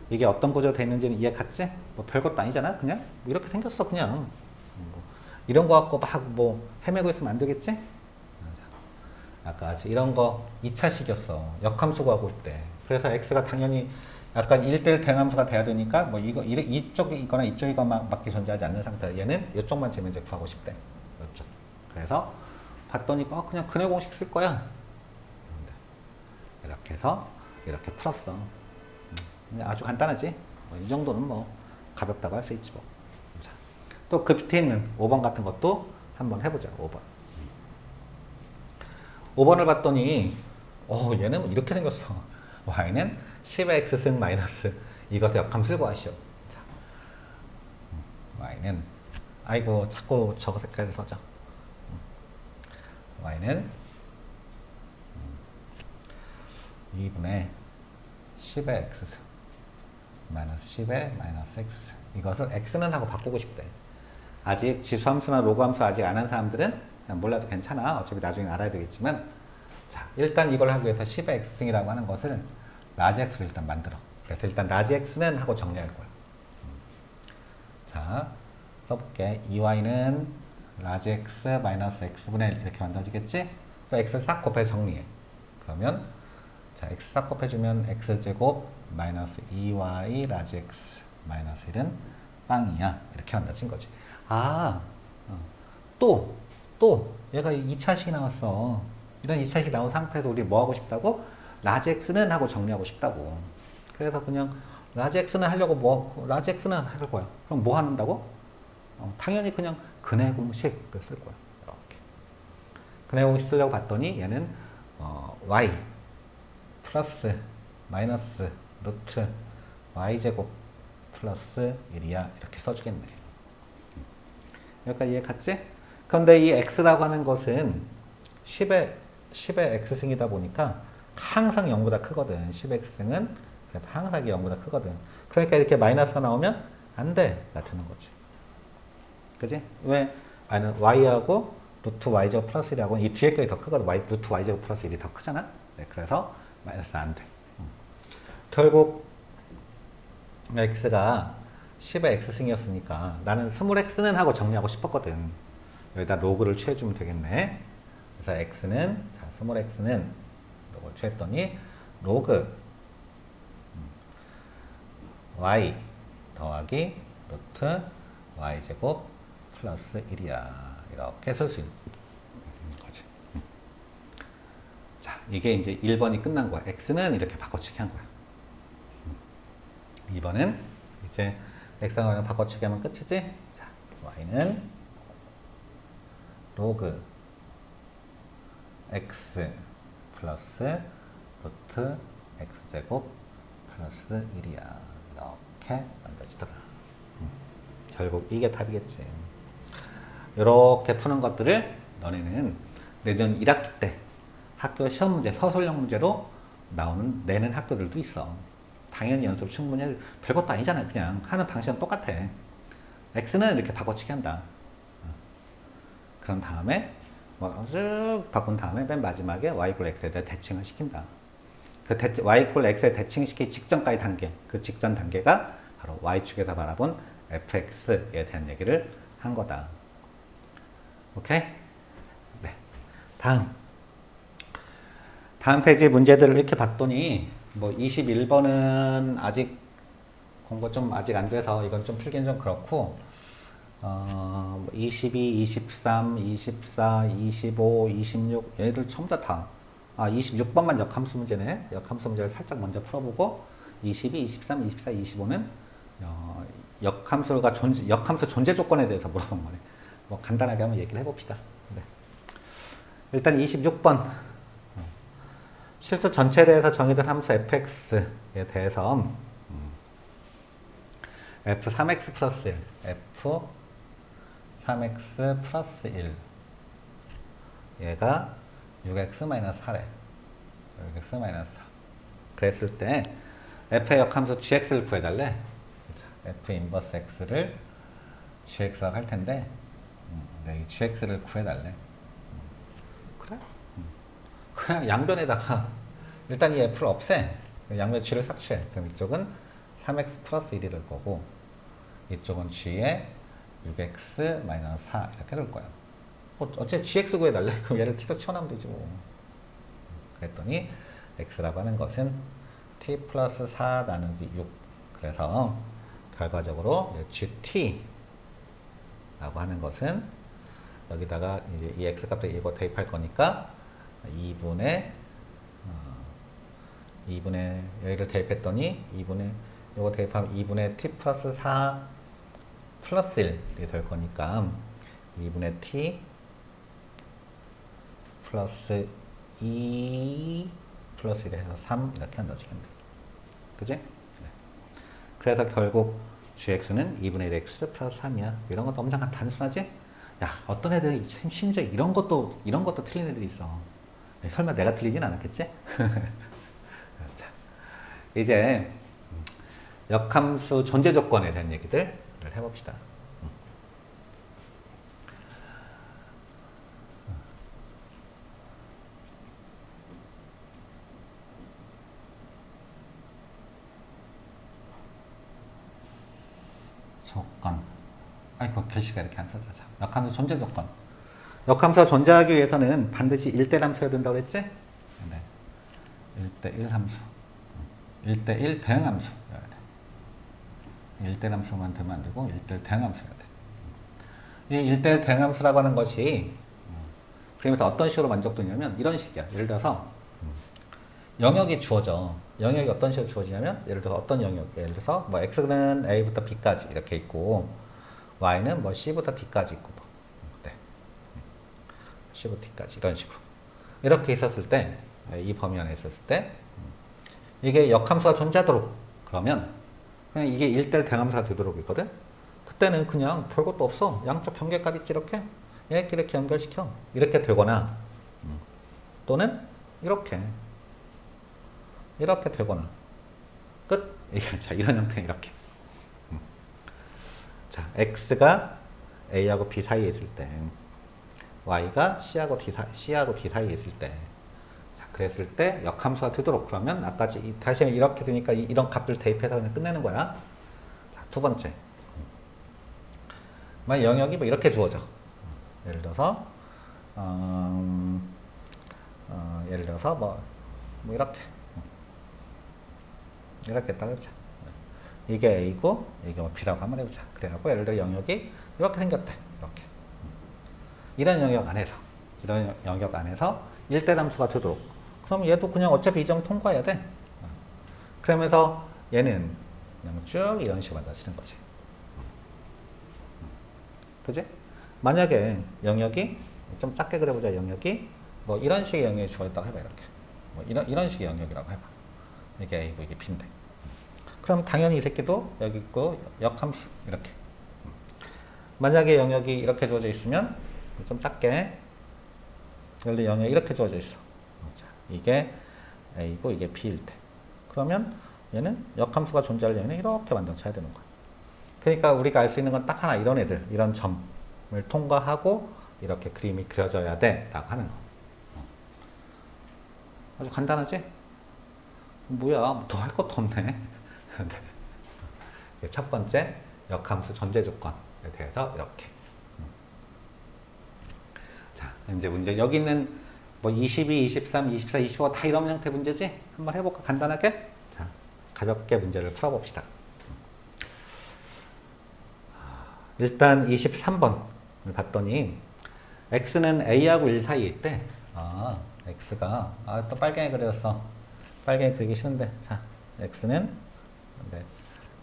이게 어떤 구조로 되어 있는지는 이해 갔지? 뭐 별것도 아니잖아 그냥 뭐 이렇게 생겼어 그냥 뭐 이런 거 갖고 막 뭐 헤매고 있으면 안 되겠지? 아까 이런 거 2차식이었어 역함수 구하고 있대. 그래서 x가 당연히 약간 1대1 대응함수가 돼야 되니까 뭐 이쪽이거나 이쪽이거나 밖에 존재하지 않는 상태라 얘는 이쪽만 재면 이제 구하고 싶대. 이쪽. 그래서 봤더니 그냥 근해 공식 쓸 거야. 이렇게 해서 이렇게 풀었어. 아주 간단하지? 뭐 이 정도는 뭐 가볍다고 할 수 있지 뭐. 또 그 밑에 있는 5번 같은 것도 한번 해보자. 5번. 5번을 봤더니 얘는 뭐 이렇게 생겼어. y는 10의 x승 마이너스 이것의 역함수를 구하시오. 자, y는 아이고 자꾸 저거 색깔을 써줘. y는 2분의 10의 x승 마이너스 10의 마이너스 x승 이것을 x는 하고 바꾸고 싶대. 아직 지수함수나 로그함수 아직 안 한 사람들은 그냥 몰라도 괜찮아. 어차피 나중에 알아야 되겠지만 자 일단 이걸 하기 위해서 10의 x승이라고 하는 것을 라지 x로 일단 만들어. 그래서 일단 라지 x는 하고 정리할 거야. 자 써볼게. 2y는 라지 x 마이너스 x분의 1 이렇게 만들어지겠지? 또 x를 싹 곱해 정리해. 그러면 자 x 싹 곱해주면 x제곱 마이너스 2y 라지 x 마이너스 1은 빵이야. 이렇게 만들어진 거지. 또 얘가 2차식이 나왔어. 이런 2차식이 나온 상태에서 우리 뭐 하고 싶다고? 라지 x는 하고 정리하고 싶다고. 그래서 그냥 라지 x는 하려고 라지 x는 할 거야. 그럼 뭐 한다고? 당연히 그냥 근해 공식을 쓸 거야. 이렇게. 근해 공식 쓰려고 봤더니 얘는 y 플러스 마이너스 루트 y제곱 플러스 1이야. 이렇게 써주겠네. 여기까지 이해 갔지? 그런데 이 x라고 하는 것은 10의 x승이다 보니까 항상 0보다 크거든. 10의 x승은 항상 0보다 크거든. 그러니까 이렇게 마이너스가 나오면 안 돼. 가 되는 거지. 그지? 왜? y하고 루트 y제곱 플러스 1하고 이 뒤에 것이 더 크거든. 루트 y제곱 플러스 1이 더 크잖아? 네, 그래서 마이너스 안 돼. 결국 x가 10의 x승이었으니까 나는 스몰 x는 하고 정리하고 싶었거든. 여기다 로그를 취해주면 되겠네. 그래서 x는 자 스몰 x는 로그를 취했더니 로그 y 더하기 루트 y제곱 플러스 1이야. 이렇게 쓸 수 있는 거지. 자 이게 이제 1번이 끝난 거야. x는 이렇게 바꿔치기 한 거야. 2번은 이제 x랑 y랑 바꿔치기 하면 끝이지? 자, y는 로그 x 플러스 루트 x제곱 플러스 1이야. 이렇게 만들어지더라. 결국 이게 답이겠지. 이렇게 푸는 것들을 너네는 내년 1학기 때 학교 시험 문제, 서술형 문제로 내는 학교들도 있어. 당연히 연습 충분히 해. 별것도 아니잖아. 그냥 하는 방식은 똑같아. x는 이렇게 바꿔치기 한다. 그런 다음에 쭉 바꾼 다음에 맨 마지막에 y = x에 대해 대칭을 시킨다. 그 y = x에 대칭시키기 직전까지 단계, 그 직전 단계가 바로 y축에서 바라본 fx에 대한 얘기를 한 거다. 오케이? 네. 다음 페이지 문제들을 이렇게 봤더니 뭐 21번은 아직 공부 좀 아직 안 돼서 이건 좀 풀기는 좀 그렇고 22, 23, 24, 25, 26 얘들 전부 다 26번만 역함수 문제네. 역함수 문제를 살짝 먼저 풀어보고 22, 23, 24, 25는 역함수 존재 조건에 대해서 물어본 거네. 뭐 간단하게 한번 얘기를 해봅시다. 네. 일단 26번 실수 전체에 대해서 정의된 함수 fx에 대해서 f3x 플러스 1 f3x 플러스 1 얘가 6x 마이너스 4래. 6x 마이너스 4 그랬을 때 f의 역함수 gx를 구해달래. f 인버스 x를 gx라고 할 텐데 이 gx를 구해달래. 그래? 그냥 양변에다가 일단 이 f를 없애. 양변 g를 삭제해. 그럼 이쪽은 3x 플러스 1이 될 거고 이쪽은 g에 6x 마이너스 4 이렇게 될 거야. 어차피 gx 구해달래. 그럼 얘를 t로 치워나면 되지 뭐. 그랬더니 x라고 하는 것은 t 플러스 4 나누기 6 그래서 결과적으로 gt 라고 하는 것은 여기다가 이제 이 x 값을 이거 대입할 거니까 2분의 여기를 대입했더니 2분의 이거 대입하면 2분의 t 플러스 4 플러스 1이 될 거니까 2분의 t 플러스 2 플러스 1에 해서 3 이렇게 넣어주겠네. 그지? 네. 그래서 결국 gx는 2분의 1x 플러스 3이야. 이런 것도 엄청 단순하지? 야, 어떤 애들이 심지어 이런 것도 틀린 애들이 있어. 설마 내가 틀리진 않았겠지? 자, 이제 역함수 존재 조건에 대한 얘기들을 해봅시다. 조건. 아이고, 글씨가 이렇게 안 써져. 역함수 존재 조건. 역함수가 존재하기 위해서는 반드시 1대1함수여야 된다고 그랬지? 네. 1대1 함수. 1대1 대응함수여야 돼. 1대1 함수만 되면 안 되고 1대1 대응함수여야 돼. 이 1대1 대응함수라고 하는 것이 그러면서 어떤 식으로 만족되냐면 이런 식이야. 예를 들어서 영역이 주어져. 영역이 어떤 식으로 주어지냐면 예를 들어서 어떤 영역, 예를 들어서 뭐 x는 a부터 b까지 이렇게 있고 y는 뭐 c부터 d까지 있고 뭐. 네. c부터 d까지 이런 식으로 이렇게 있었을 때 이 범위 안에 있었을 때 이게 역함수가 존재하도록 그러면 그냥 이게 1대1 대응함수가 되도록 있거든. 그때는 그냥 별것도 없어. 양쪽 경계값 있지 이렇게 얘네끼리 이렇게 연결시켜 이렇게 되거나 또는 이렇게 되거나 끝. 자, 이런 형태 이렇게. 자, x가 a하고 b 사이에 있을 때, y가 c하고 d 사이에 있을 때, 자, 그랬을 때 역함수가 되도록 그러면 아까 다시 이렇게 되니까 이런 값들 대입해서 그냥 끝내는 거야. 자, 두 번째, 만약 영역이 뭐 이렇게 주어져. 예를 들어서 뭐 이렇게 딱 해보자. 이게 A고 이게 뭐 B라고 한번 해보자. 그래갖고 예를 들어 영역이 이렇게 생겼대. 이렇게. 이런 영역 안에서 1대 함수가 되도록. 그럼 얘도 그냥 어차피 이 점 통과해야 돼. 그러면서 얘는 그냥 쭉 이런 식으로 만들어지는 거지. 그지? 만약에 영역이 좀 작게 그려보자. 영역이 뭐 이런 식의 영역이 주어졌다고 해봐. 이렇게. 뭐 이런 식의 영역이라고 해봐. 이게 A고 이게 B인데. 그럼 당연히 이 새끼도 여기 있고 역함수 이렇게. 만약에 영역이 이렇게 주어져 있으면 좀 작게 원래 영역이 이렇게 주어져 있어. 자, 이게 A고 이게 B일 때. 그러면 얘는 역함수가 존재할 얘는 이렇게 만들어져야 되는 거야. 그러니까 우리가 알 수 있는 건 딱 하나 이런 애들, 이런 점을 통과하고 이렇게 그림이 그려져야 돼 라고 하는 거. 아주 간단하지? 뭐야, 더 할 것도 없네. 첫 번째 역함수 존재 조건에 대해서 이렇게. 자, 이제 문제 여기 있는 뭐 22, 23, 24, 25 다 이런 형태 문제지? 한번 해볼까 간단하게? 자, 가볍게 문제를 풀어봅시다. 일단 23번을 봤더니 x는 a하고 1 사이에 있대. x가 또 빨갱이 그렸어. 빨갱이 그리기 싫은데 자 x는 네,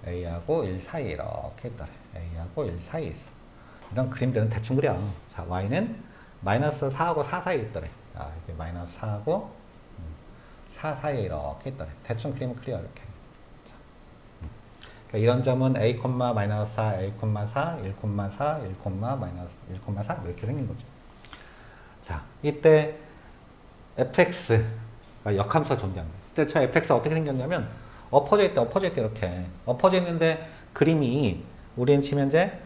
a하고 1 사이에 이렇게 있더래. a하고 1 사이에 있어. 이런 그림들은 대충 그려. 자 y는 마이너스 4하고 4 사이에 있더래. 이게 마이너스 4하고 4 사이에 이렇게 있더래. 대충 그림을 그려 이렇게. 그러니까 이런 점은 a, 마이너스 4, a, 4, 1, 4, 1, 마이너스 1, 4 이렇게 생긴 거죠. 자, 이때 fx가 역함수가 존재한다. 이때 저 fx가 어떻게 생겼냐면 엎어져 있대 이렇게. 엎어져 있는데 그림이 우리는 지금 현재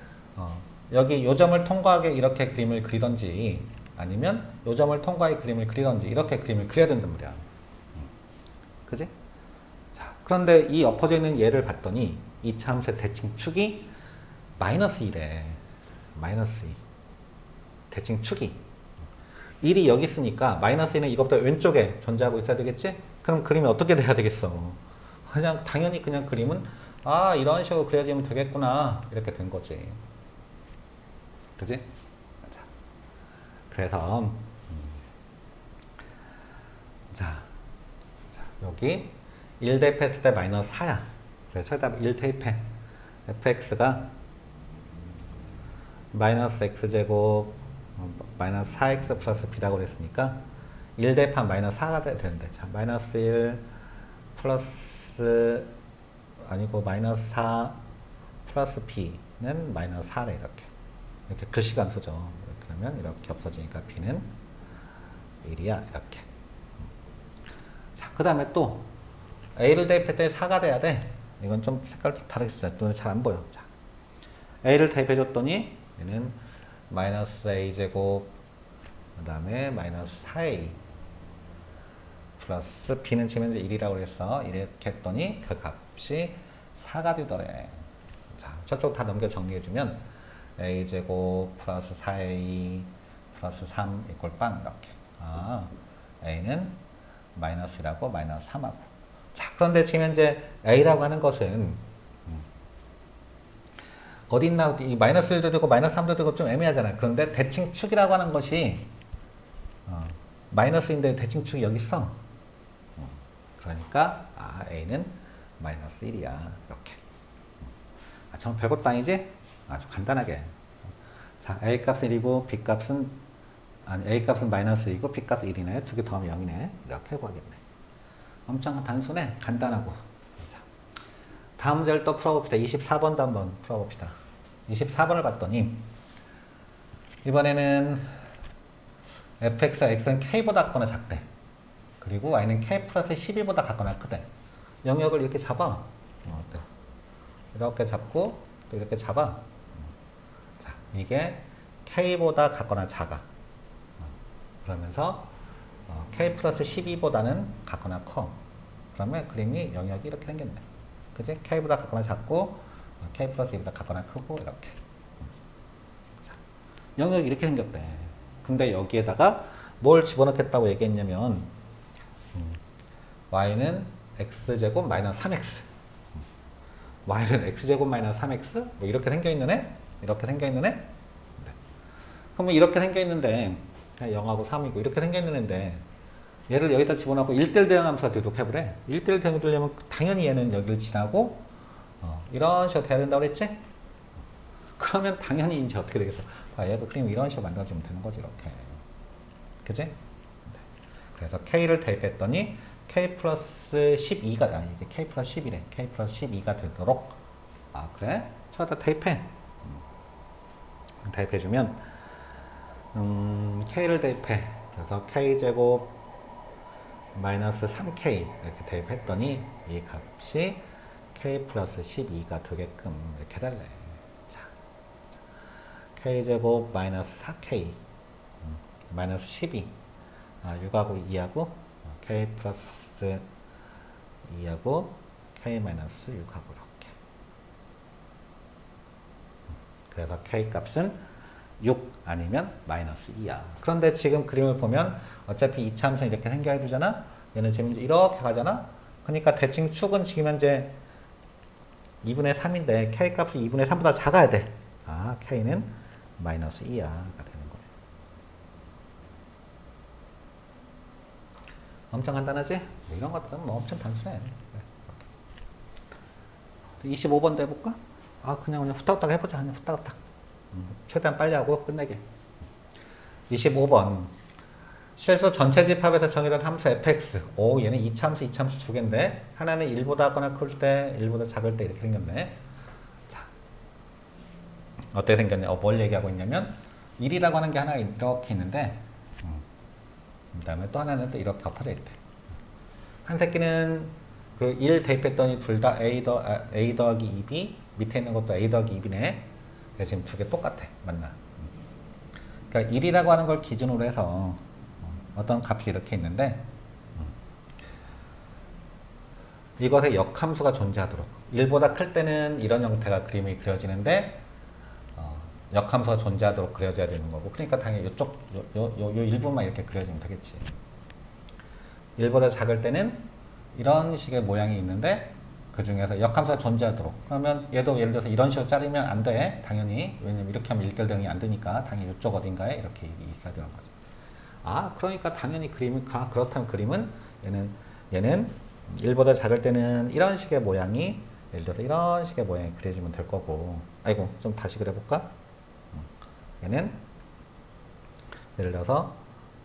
여기 요 점을 통과하게 이렇게 그림을 그리던지 아니면 요 점을 통과하게 그림을 그리던지 이렇게 그림을 그려야 된단 말이야. 그지? 자, 그런데 이 엎어져 있는 얘를 봤더니 이 참수의 대칭축이 마이너스 1에 마이너스 2 대칭축이 1이 여기 있으니까 마이너스 2는 이것보다 왼쪽에 존재하고 있어야 되겠지? 그럼 그림이 어떻게 돼야 되겠어? 그냥 당연히 그냥 그림은 이런 식으로 그려지면 되겠구나 이렇게 된 거지. 그지? 자, 그래서 자 여기 1 대입했을 때 마이너스 4야. 그래서 여기다 1 대입해. fx가 마이너스 x제곱 마이너스 4x 플러스 b라고 그랬으니까 1 대입하면 마이너스 4가 되는데 자 마이너스 1 플러스 아니고 마이너스 4 플러스 b는 마이너스 4래 이렇게 글씨가 안 써져. 그러면 이렇게 없어지니까 b는 1이야 이렇게. 자, 그 다음에 또 a를 대입할 때 4가 돼야 돼. 이건 좀 색깔 좀 다르게 써요. 눈에 잘 안 보여. 자, a를 대입해 줬더니 얘는 마이너스 a제곱 그 다음에 마이너스 4a 플러스 b는 지금 현재 1이라고 그랬어. 이렇게 했더니 그 값이 4가 되더래. 자, 저쪽 다 넘겨 정리해주면 a제곱 플러스 4a 플러스 3 이꼴 빵 이렇게. a는 마이너스라고 마이너스 3하고. 자, 그런데 지금 현재 a라고 하는 것은 어디 있나? 이 마이너스 1도 되고 마이너스 3도 되고 좀 애매하잖아요. 그런데 대칭축이라고 하는 것이 마이너스인데 대칭축이 여기 있어. 그러니까 a는 마이너스 1이야. 이렇게. 정말 별것도 아니지? 아주 간단하게. 자, a 값은 1이고 b 값은 a 값은 마이너스 1이고 b 값은 1이네. 두 개 더하면 0이네. 이렇게 구하겠네. 엄청 단순해. 간단하고. 자, 다음 문제를 또 풀어봅시다. 24번도 한번 풀어봅시다. 24번을 봤더니 이번에는 fx와 x는 k보다 작거나 작대. 그리고 y는 k 플러스 12보다 작거나 크대. 영역을 이렇게 잡아. 이렇게 잡고 또 이렇게 잡아. 자, 이게 k보다 작거나 작아. 그러면서 k 플러스 12보다는 작거나 커. 그러면 그림이 영역이 이렇게 생겼네. 그지? k보다 작거나 작고 k 플러스 2보다 작거나 크고 이렇게. 자, 영역이 이렇게 생겼대. 근데 여기에다가 뭘 집어넣겠다고 얘기했냐면 y는 x제곱 마이너스 3x y는 x제곱 마이너스 3x 뭐 이렇게 생겨있는 애? 이렇게 생겨있는 애? 네. 그러면 이렇게 생겨있는데 0하고 3이고 이렇게 생겨있는 애인데 얘를 여기다 집어넣고 1대1 대응함수가 되도록 해보래. 1대1 대응이 되려면 당연히 얘는 여기를 지나고 이런 식으로 돼야 된다고 그랬지? 그러면 당연히 이제 어떻게 되겠어? 얘가 그림 이런 식으로 만들어지면 되는 거지 이렇게. 그치? 네. 그래서 K를 대입했더니 K 플러스 12가 이게 K 플러스 10이래. K 플러스 12가 되도록 그래? 저기다 대입해. 대입해주면 K를 대입해. 그래서 K제곱 마이너스 3K 이렇게 대입했더니 이 값이 K 플러스 12가 되게끔 이렇게 해달래. 자, K제곱 마이너스 4K 마이너스 12 6하고 2하고 K 플러스 2하고 K 마이너스 6하고 이렇게. 그래서 K 값은 6 아니면 마이너스 2야. 그런데 지금 그림을 보면 어차피 이차함수는 이렇게 생겨야 되잖아. 얘는 지금 이렇게 가잖아. 그러니까 대칭축은 지금 현재 2분의 3인데 K 값이 2분의 3보다 작아야 돼. 아, K는 마이너스 2야가 되는 거예요. 엄청 간단하지? 뭐 이런 것들은 뭐 엄청 단순해. 25번도 해볼까? 아, 그냥 후딱후딱 해보자. 그냥 후딱후딱. 최대한 빨리 하고 끝내게. 25번. 실수 전체 집합에서 정의된 함수 fx. 오, 얘는 이차함수 두 개인데, 하나는 1보다 거나 클 때, 1보다 작을 때 이렇게 생겼네. 자, 어떻게 생겼냐? 뭘 얘기하고 있냐면, 1이라고 하는 게 하나 이렇게 있는데, 그 다음에 또 하나는 또 이렇게 엎어져 있대. 한 새끼는 그 1 대입했더니 둘 다 A 더하기 2B, 밑에 있는 것도 A 더하기 2B네. 지금 두 개 똑같아. 맞나? 그러니까 1이라고 하는 걸 기준으로 해서 어떤 값이 이렇게 있는데, 이것의 역함수가 존재하도록 1보다 클 때는 이런 형태가 그림이 그려지는데, 역함수가 존재하도록 그려져야 되는 거고, 그러니까 당연히 요 일부만 이렇게 그려지면 되겠지. 1보다 작을 때는 이런 식의 모양이 있는데, 그 중에서 역함수가 존재하도록. 그러면 얘도 예를 들어서 이런 식으로 자르면 안 돼. 당연히. 왜냐면 이렇게 하면 1대0이 안 되니까 당연히 이쪽 어딘가에 이렇게 있어야 되는 거죠. 아, 그러니까 당연히 그렇다면 그림은 얘는 1보다 작을 때는 이런 식의 모양이, 예를 들어서 이런 식의 모양이 그려지면 될 거고. 아이고, 좀 다시 그려볼까? 얘는 예를 들어서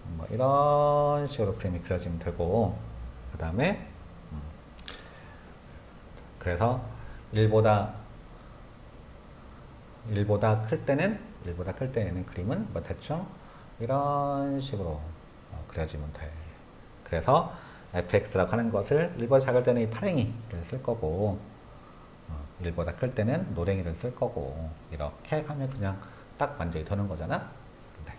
뭐 이런 식으로 그림이 그려지면 되고, 그 다음에 그래서 1보다 클 때는 그림은 뭐 대충 이런 식으로 그려지면 돼. 그래서 fx라고 하는 것을 1보다 작을 때는 이 파랭이를 쓸 거고, 1보다 클 때는 노랭이를 쓸 거고, 이렇게 하면 그냥 딱 만족이 되는 거잖아. 네.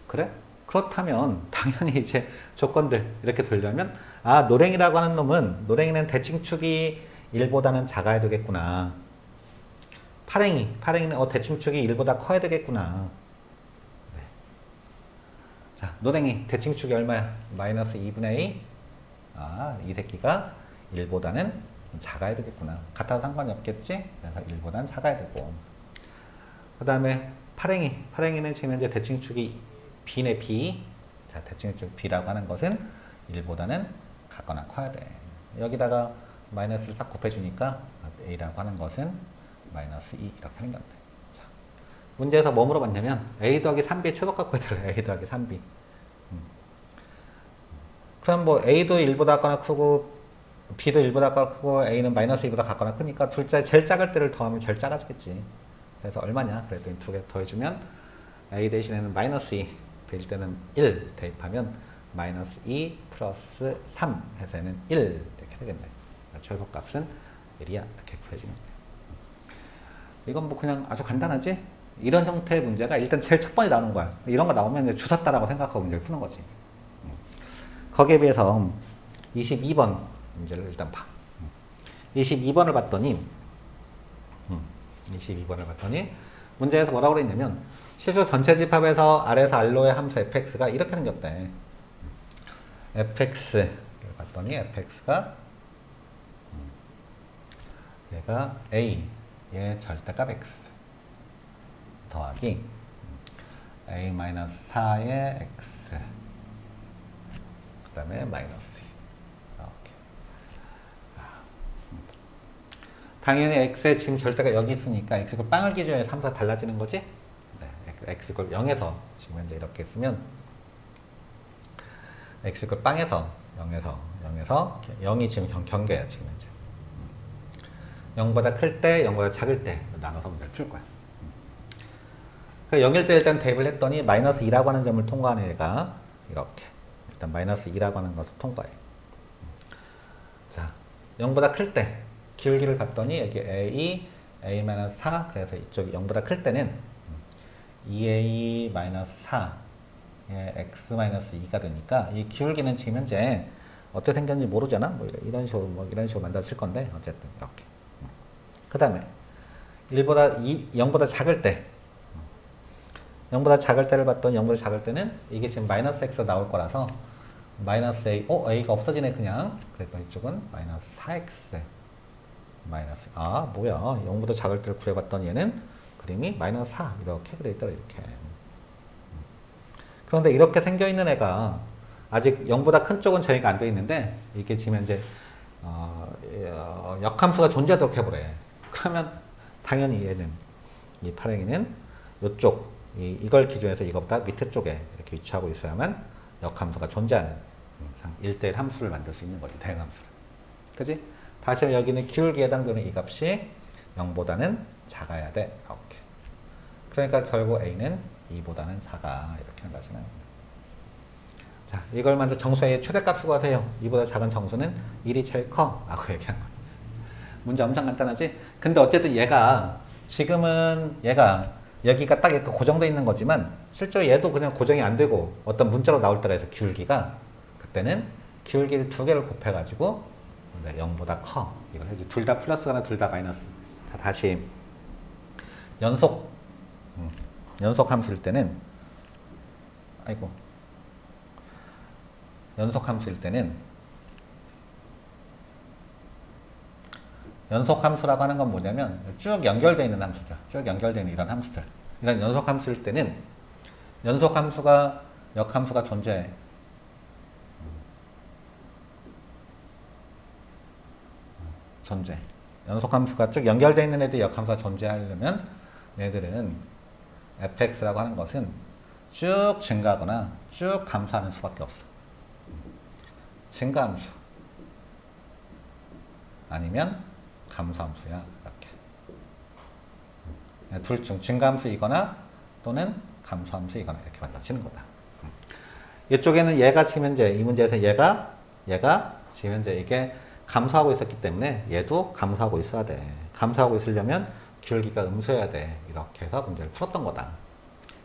그래? 그렇다면 당연히 이제 조건들 이렇게 되려면, 아, 노랭이라고 하는 노랭이는 대칭축이 1보다는 작아야 되겠구나. 파랭이는 대칭축이 1보다 커야 되겠구나. 네. 자, 노랭이 대칭축이 얼마야? 마이너스 2분의 2. 아, 이 새끼가 1보다는 작아야 되겠구나. 같아도 상관이 없겠지? 그래서 1보다는 작아야 되고. 그 다음에 파랭이는 지금 현재 대칭축이 B네, B. 자, 대칭축 B라고 하는 것은 1보다는 같거나 커야 돼. 여기다가 마이너스를 딱 곱해주니까 A라고 하는 것은 마이너스 2 이렇게 생겼네. 자, 문제에서 뭐 물어봤냐면 A 더하기 3B의 최소 값 구해달래. A 더하기 3B. 그럼 뭐 A도 1보다 같거나 크고 B도 1보다 같거나 크고 A는 마이너스 2보다 같거나 크니까 둘째 제일 작을 때를 더하면 제일 작아지겠지. 그래서 얼마냐? 그랬더니 두 개 더해주면 A 대신에는 마이너스 2, B일 때는 1 대입하면 마이너스 2 플러스 3 해서는 1 이렇게 되겠네. 최소값은 1이야. 이렇게 구해지는 거야. 이건 뭐 그냥 아주 간단하지? 이런 형태의 문제가 일단 제일 첫 번에 나오는 거야. 이런 거 나오면 이제 주웠다라고 생각하고 문제를 푸는 거지. 거기에 비해서 22번 문제를 일단 봐. 22번을 봤더니 문제에서 뭐라고 그랬냐면 실수 전체 집합에서 R에서 R로의 함수 fx가 이렇게 생겼대. fx를 봤더니 fx가 얘가 a 얘 절대값 x 더하기 a-4의 x 그 다음에 마이너스 2 이렇게. 당연히 x의 지금 절대가 여기 있으니까 x가 빵을 기준으로 함수가 달라지는 거지. 네, x가 0에서 지금 현재 이렇게 있으면 x가 빵에서 0에서 0이 지금 경계야 지금 현재. 0보다 클 때, 0보다 작을 때 나눠서 문제를 풀 거야. 그러니까 0일 때 일단 대입을 했더니 마이너스 2라고 하는 점을 통과하는 애가 이렇게 일단 마이너스 2라고 하는 것을 통과해. 자, 0보다 클 때 기울기를 봤더니 여기 a-4 그래서 이쪽이 0보다 클 때는 2a-4의 x-2가 되니까 이 기울기는 지금 현재 어떻게 생겼는지 모르잖아. 뭐 이런 식으로 만들었을 건데 어쨌든 이렇게. 그 다음에 0보다 작을 때 0보다 작을 때를 봤더니 0보다 작을 때는 이게 지금 마이너스 x 나올 거라서 마이너스 a a가 없어지네 그냥. 그랬더니 이쪽은 마이너스 4x 마이너스 뭐야 0보다 작을 때를 구해봤더니 얘는 그림이 마이너스 4 이렇게 그려 있더라 이렇게. 그런데 이렇게 생겨 있는 애가 아직 0보다 큰 쪽은 정의가 안 돼 있는데 이게 지금 이제 역함수가 존재하도록 해보래. 그러면 당연히 얘는 이 파랭이는 이쪽 이걸 기준해서 이것보다 밑에 쪽에 이렇게 위치하고 있어야만 역함수가 존재하는 1대1 함수를 만들 수 있는 거지. 대응함수를. 그지? 다시 여기는 기울기에 해당되는 이 값이 0보다는 작아야 돼. 이렇게. 그러니까 결국 A는 2보다는 작아. 이렇게 하는 거잖아요. 자, 이걸 먼저 정수 A의 최대값 수거하세요. 2보다 작은 정수는 1이 제일 커. 라고 얘기한 거지. 문제 엄청 간단하지? 근데 어쨌든 얘가 지금은 얘가 여기가 딱 이렇게 고정되어 있는 거지만 실제로 얘도 그냥 고정이 안 되고 어떤 문자로 나올 때가 있어. 기울기가. 그때는 기울기를 두 개를 곱해가지고 0보다 커. 이걸 해야지. 둘 다 플러스거나 둘 다 마이너스. 자, 다시 연속 함수일 때는 연속 함수일 때는 연속 함수라고 하는 건 뭐냐면 쭉 연결되어 있는 함수죠. 쭉 연결되어 있는 이런 함수들. 이런 연속 함수일 때는 연속 함수가 역함수가 존재해. 연속 함수가 쭉 연결되어 있는 애들이 역함수가 존재하려면 얘들은 fx라고 하는 것은 쭉 증가하거나 쭉 감소하는 수밖에 없어. 증가함수 아니면 감소함수야. 이렇게 둘 중 증가함수이거나 또는 감소함수이거나 이렇게 만들어지는 거다. 이쪽에는 얘가 지금 현재 이 문제에서 얘가 지금 현재 이게 감소하고 있었기 때문에 얘도 감소하고 있어야 돼. 감소하고 있으려면 기울기가 음수여야 돼. 이렇게 해서 문제를 풀었던 거다.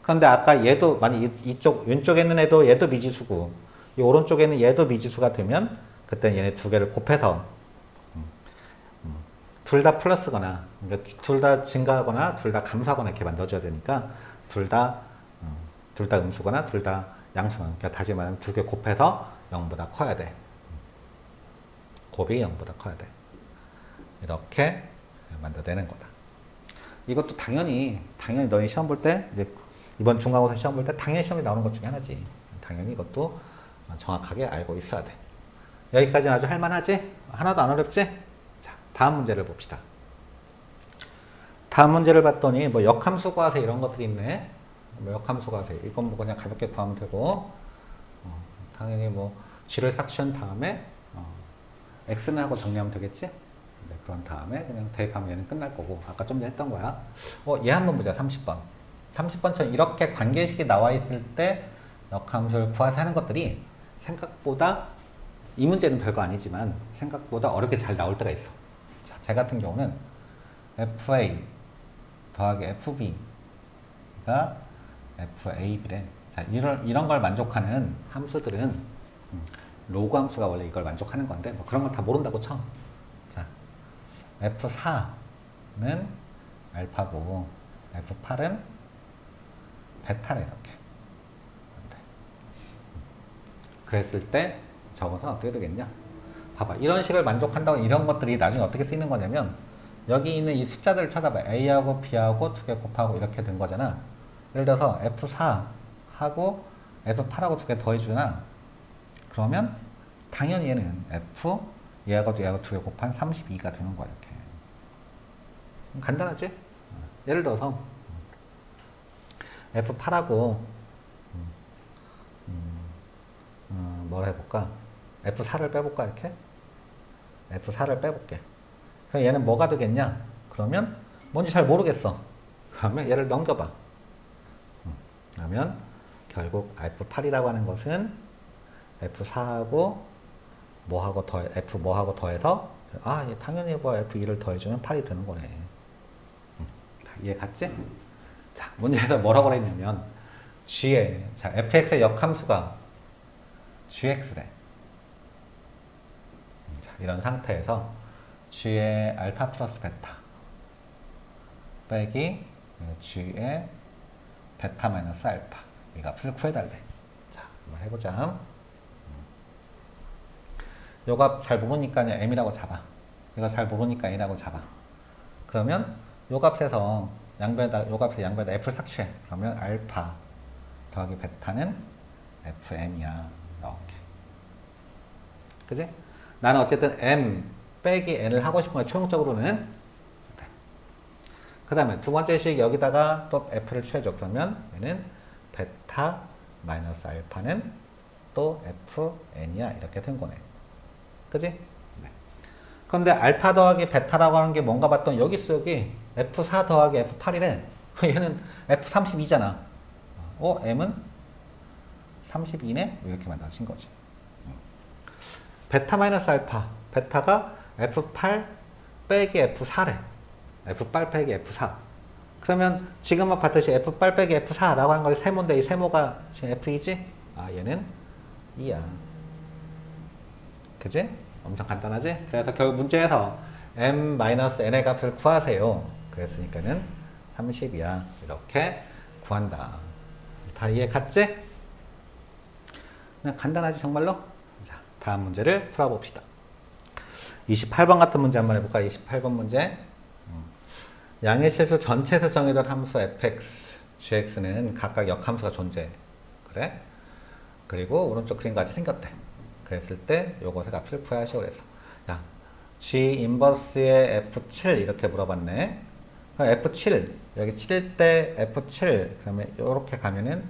그런데 아까 얘도 만약 이쪽 왼쪽에 있는 애도 얘도 미지수고 이 오른쪽에 있는 얘도 미지수가 되면 그때 얘네 두 개를 곱해서 둘 다 플러스거나 그러니까 둘 다 증가하거나 둘 다 감소하거나 이렇게 만들어져야 되니까 둘 다 음수거나 둘 다 양수거나 그러니까 다시 말하면 두 개 곱해서 0보다 커야 돼. 곱이 0보다 커야 돼. 이렇게 만들어내는 거다. 이것도 당연히 너희 시험 볼 때 이제 이번 중간고사 시험 볼 때 당연히 시험에 나오는 것 중에 하나지. 당연히 이것도 정확하게 알고 있어야 돼. 여기까지는 아주 할만하지? 하나도 안 어렵지? 자, 다음 문제를 봅시다. 다음 문제를 봤더니 뭐 역함수 구하세 이런 것들이 있네. 뭐 역함수 구하세 이건 뭐 그냥 가볍게 구하면 되고 당연히 뭐 G를 싹 씌운 다음에 X는 하고 정리하면 되겠지? 네, 그런 다음에 그냥 대입하면 얘는 끝날 거고 아까 좀 전에 했던 거야. 얘 한번 보자. 30번. 30번처럼 이렇게 관계식이 나와 있을 때 역함수를 구하세 하는 것들이 생각보다 이 문제는 별거 아니지만 생각보다 어렵게 잘 나올 때가 있어. 자, 제 같은 경우는 FA 더하기 FB가 FAB래. 자, 이런 걸 만족하는 함수들은 로그 함수가 원래 이걸 만족하는 건데 뭐 그런 건 다 모른다고 쳐. 자, F4는 알파고 F8은 베타래 이렇게. 그랬을 때 적어서 어떻게 되겠냐? 봐봐. 이런 식을 만족한다고 이런 것들이 나중에 어떻게 쓰이는 거냐면 여기 있는 이 숫자들을 찾아봐. A하고 B하고 두 개 곱하고 이렇게 된 거잖아. 예를 들어서 F4하고 F8하고 두 개 더해주나? 그러면 당연히 얘는 F 얘하고 두 개 곱한 32가 되는 거야. 이렇게. 간단하지? 예를 들어서 F8하고 뭘 해볼까? F4를 빼볼까 이렇게? F4를 빼볼게. 그럼 얘는 뭐가 되겠냐? 그러면 뭔지 잘 모르겠어. 그러면 얘를 넘겨봐. 그러면 결국 F8이라고 하는 것은 F4하고 F 뭐하고 더해서 당연히 뭐 F2를 더해주면 8이 되는 거네. 이해 갔지? 자, 문제에서 뭐라고 했냐면 자, fx의 역함수가 gx래. 자, 이런 상태에서 g의 알파 플러스 베타 빼기 g의 베타 마이너스 알파 이 값을 구해달래. 자, 한번 해보자. 요 값 잘 모르니까 m이라고 잡아. 이거 잘 모르니까 n이라고 잡아. 그러면 요 값에서 양변에다, 요 값에 양변에다 f를 싹 취해. 그러면 알파 더하기 베타는 fm이야. 이렇게. 그지? 나는 어쨌든 m 빼기 n을 하고 싶은 거야. 최종적으로는. 그 다음에 두 번째 식 여기다가 또 f를 취해줘. 그러면 얘는 베타 마이너스 알파는 또 fn이야. 이렇게 된 거네. 그지? 네. 그런데 알파 더하기 베타라고 하는 게 뭔가 봤더니 여기 있어. 여기 f4 더하기 f8이래. 얘는 f32잖아. m은 32네? 이렇게 만들어진 거지. 베타 마이너스 알파. 베타가 f8 빼기 f4래. f8 빼기 f4. 그러면 지금 막 봤듯이 f8 빼기 f4라고 하는 거 세모인데 이 세모가 지금 f이지? 아, 얘는 2야. 그지? 엄청 간단하지? 그래서 결국 문제에서 m-n의 값을 구하세요. 그랬으니까는 30이야. 이렇게 구한다. 다 이해 갔지? 그냥 간단하지 정말로? 자, 다음 문제를 풀어봅시다. 28번 같은 문제 한번 해볼까? 28번 문제. 양의 실수 전체에서 정의된 함수 fx, gx는 각각 역함수가 존재해. 그래? 그리고 오른쪽 그림 같이 생겼대. 그랬을 때 요것의 값을 구하시오 그래서. 야, g 인버스의 f7 이렇게 물어봤네. f7 여기 7일 때 f7 그러면 요렇게 가면은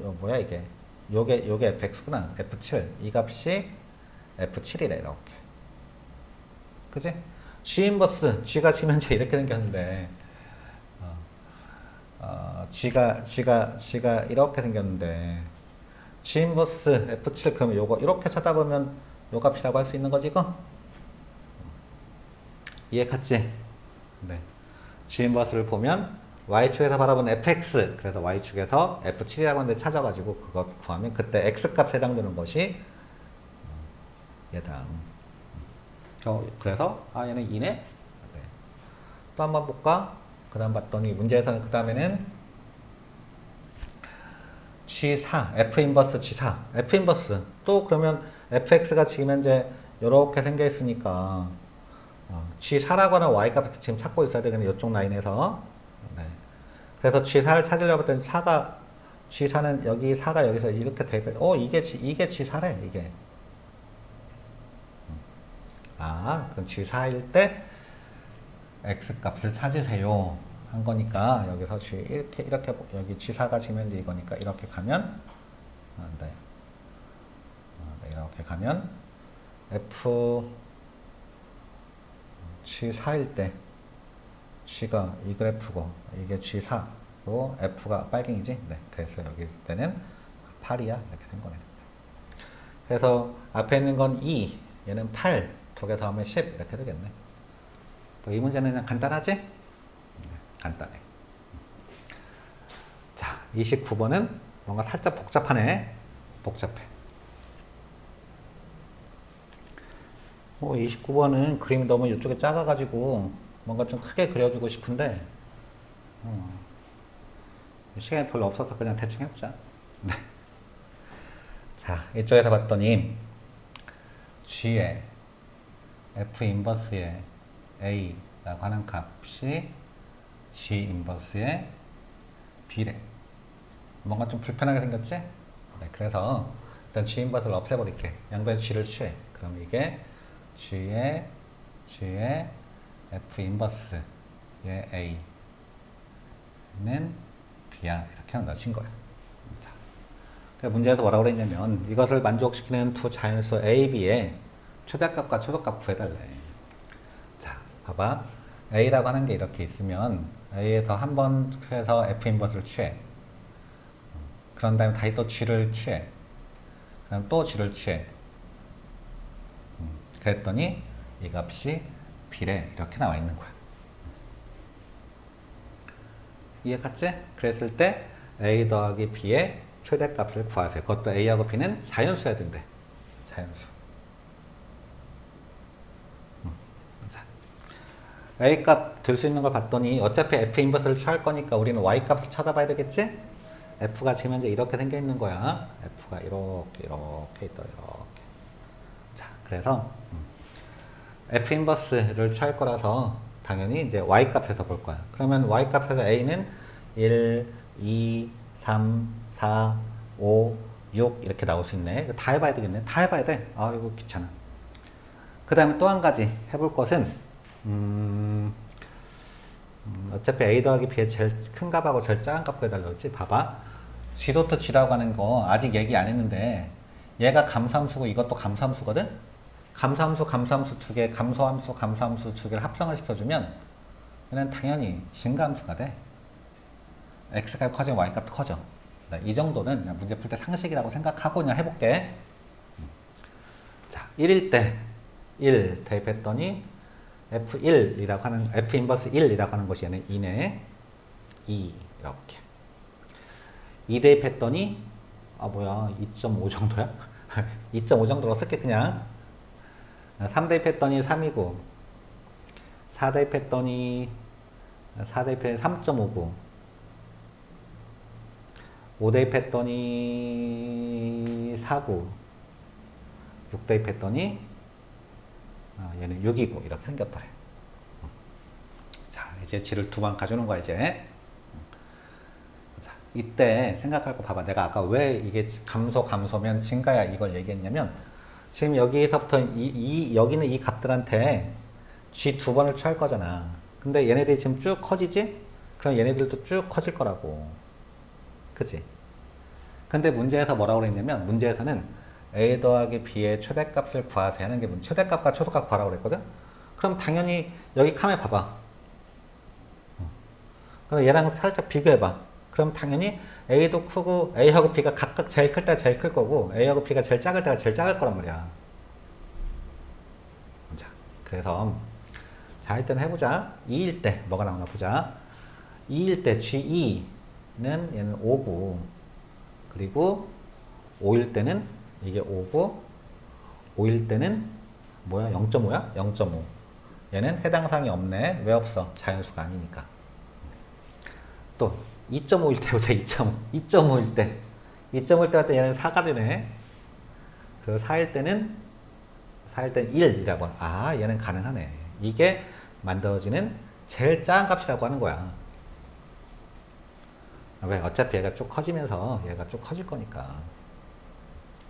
요 뭐야 이게 요게 fx구나. f7 이 값이 f7이래 이렇게. 그지? g 인버스 g가 지금 현재 이렇게 생겼는데 g가 이렇게 생겼는데 g 인버스 f7 그러면 요거 이렇게 쳐다보면 요 값이라고 할 수 있는 거지 이거? 이해 갔지? 네. g 인버스를 보면 y축에서 바라본 fx 그래서 y축에서 f7이라고 하는데 찾아가지고 그거 구하면 그때 x값에 해당되는 것이 얘다. 그래서 얘는 2네. 네. 또 한번 볼까? 그 다음 봤더니 문제에서는 그 다음에는 G4 F 인버스 G4 F 인버스 또 그러면 fx가 지금 현재 이렇게 생겨 있으니까 G4라고 하는 y값을 지금 찾고 있어야 되겠네. 이쪽 라인에서. 네. 그래서 G4를 찾으려고 했더니 G4는 여기 4가 여기서 이렇게 대입해. 이게 G4래 이게. 그럼 G4일 때 X값을 찾으세요 한 거니까 여기서 이렇게 여기 G4가 지금 현재 이거니까 이렇게 가면 네. 이렇게 가면 G4일 때 G가 이 그래프고 이게 G4고 F가 빨갱이지? 네. 그래서 여기 때는 8이야 이렇게 된 거네. 그래서 앞에 있는 건 2 얘는 8 두 개 더하면 10 이렇게 되겠네. 이 문제는 그냥 간단하지? 네, 간단해. 자, 29번은 뭔가 살짝 복잡하네. 복잡해. 29번은 그림이 너무 이쪽에 작아가지고 뭔가 좀 크게 그려주고 싶은데 시간이 별로 없어서 그냥 대충 해보자. 네. 자, 이쪽에서 봤더니 G에 F 인버스의 A라고 하는 값이 G 인버스의 B래. 뭔가 좀 불편하게 생겼지? 네, 그래서 일단 G 인버스를 없애버릴게. 양변에 G를 취해. 그럼 이게 G의 F 인버스의 A는 B야. 이렇게 넣어진 거야. 자, 문제에서 뭐라고 그랬냐면 이것을 만족시키는 두 자연수 A, B의 최대값과 최소값 구해달래. 자, 봐봐. A라고 하는 게 이렇게 있으면 A에서 한 번 해서 F 인버스를 취해. 그런 다음에 다시 또 G를 취해. 그다음 또 G를 취해. 그랬더니 이 값이 B래. 이렇게 나와 있는 거야. 이해 갔지? 그랬을 때 A 더하기 B의 최대값을 구하세요. 그것도 A하고 B는 자연수여야 된대. 자연수. A값 될 수 있는 걸 봤더니 어차피 F 인버스를 취할 거니까 우리는 Y값을 찾아봐야 되겠지? F가 지금 현재 이렇게 생겨 있는 거야. F가 이렇게 있다. 이렇게. 자, 그래서 F 인버스를 취할 거라서 당연히 이제 y 값에서 볼 거야. 그러면 y 값에서 a는 1, 2, 3, 4, 5, 6 이렇게 나올 수 있네. 이거 다 해봐야 되겠네. 다 해봐야 돼. 아 이거 귀찮아. 그 다음에 또 한 가지 해볼 것은 어차피 a 더하기 b의 제일 큰 값하고 제일 작은 값 구해달라고 했지. 봐봐. G도트 G라고 하는 거 아직 얘기 안 했는데 얘가 감소함수고 이것도 감소함수거든. 감소함수 두 개, 감소함수 두 개를 합성을 시켜주면 얘는 당연히 증가함수가 돼. x값이 커지면 y값도 커져. 이 정도는 그냥 문제 풀 때 상식이라고 생각하고 그냥 해볼게. 자, 1일 때 1 대입했더니 F1이라고 하는 F 인버스 1이라고 하는 것이 얘는 2네. 2 이렇게. 2 대입했더니 아 뭐야 2.5 정도야? 2.5 정도로 쓸게 그냥. 3 대입했더니 3이고 4 대입했더니 3.5고 5 대입했더니 4고 6 대입했더니 얘는 6이고 이렇게 생겼더래. 자 이제 G를 두 번 가주는 거야 이제. 자 이때 생각할 거 봐봐. 내가 아까 왜 이게 감소면 증가야 이걸 얘기했냐면 지금 여기서부터 여기는 이 값들한테 G 두 번을 취할 거잖아. 근데 얘네들이 지금 쭉 커지지? 그럼 얘네들도 쭉 커질 거라고. 그치? 근데 문제에서 뭐라고 그랬냐면 문제에서는 a 더하기 b의 최대값을 구하세요 하는 게 최대값과 초도값 구하라고 그랬거든? 그럼 당연히 여기 칸에 봐봐. 그럼 얘랑 살짝 비교해봐. 그럼 당연히 a도 크고 a하고 b가 각각 제일 클 때가 제일 클 거고 a하고 b가 제일 작을 때가 제일 작을 거란 말이야. 자, 그래서 자 일단 해보자. 2일 때 뭐가 나오나 보자. 2일 때 G2는 얘는 5고 그리고 5일 때는 이게 5고 5일 때는 뭐야? 0.5야? 0.5. 얘는 해당 사항이 없네. 왜 없어? 자연수가 아니니까. 또 2.5일 때 보자. 2.5일 때. 2.5일 때 할 때 얘는 4가 되네. 그리고 4일 때는 1이라고. 아, 얘는 가능하네. 이게 만들어지는 제일 작은 값이라고 하는 거야. 왜? 어차피 얘가 쭉 커지면서 얘가 쭉 커질 거니까.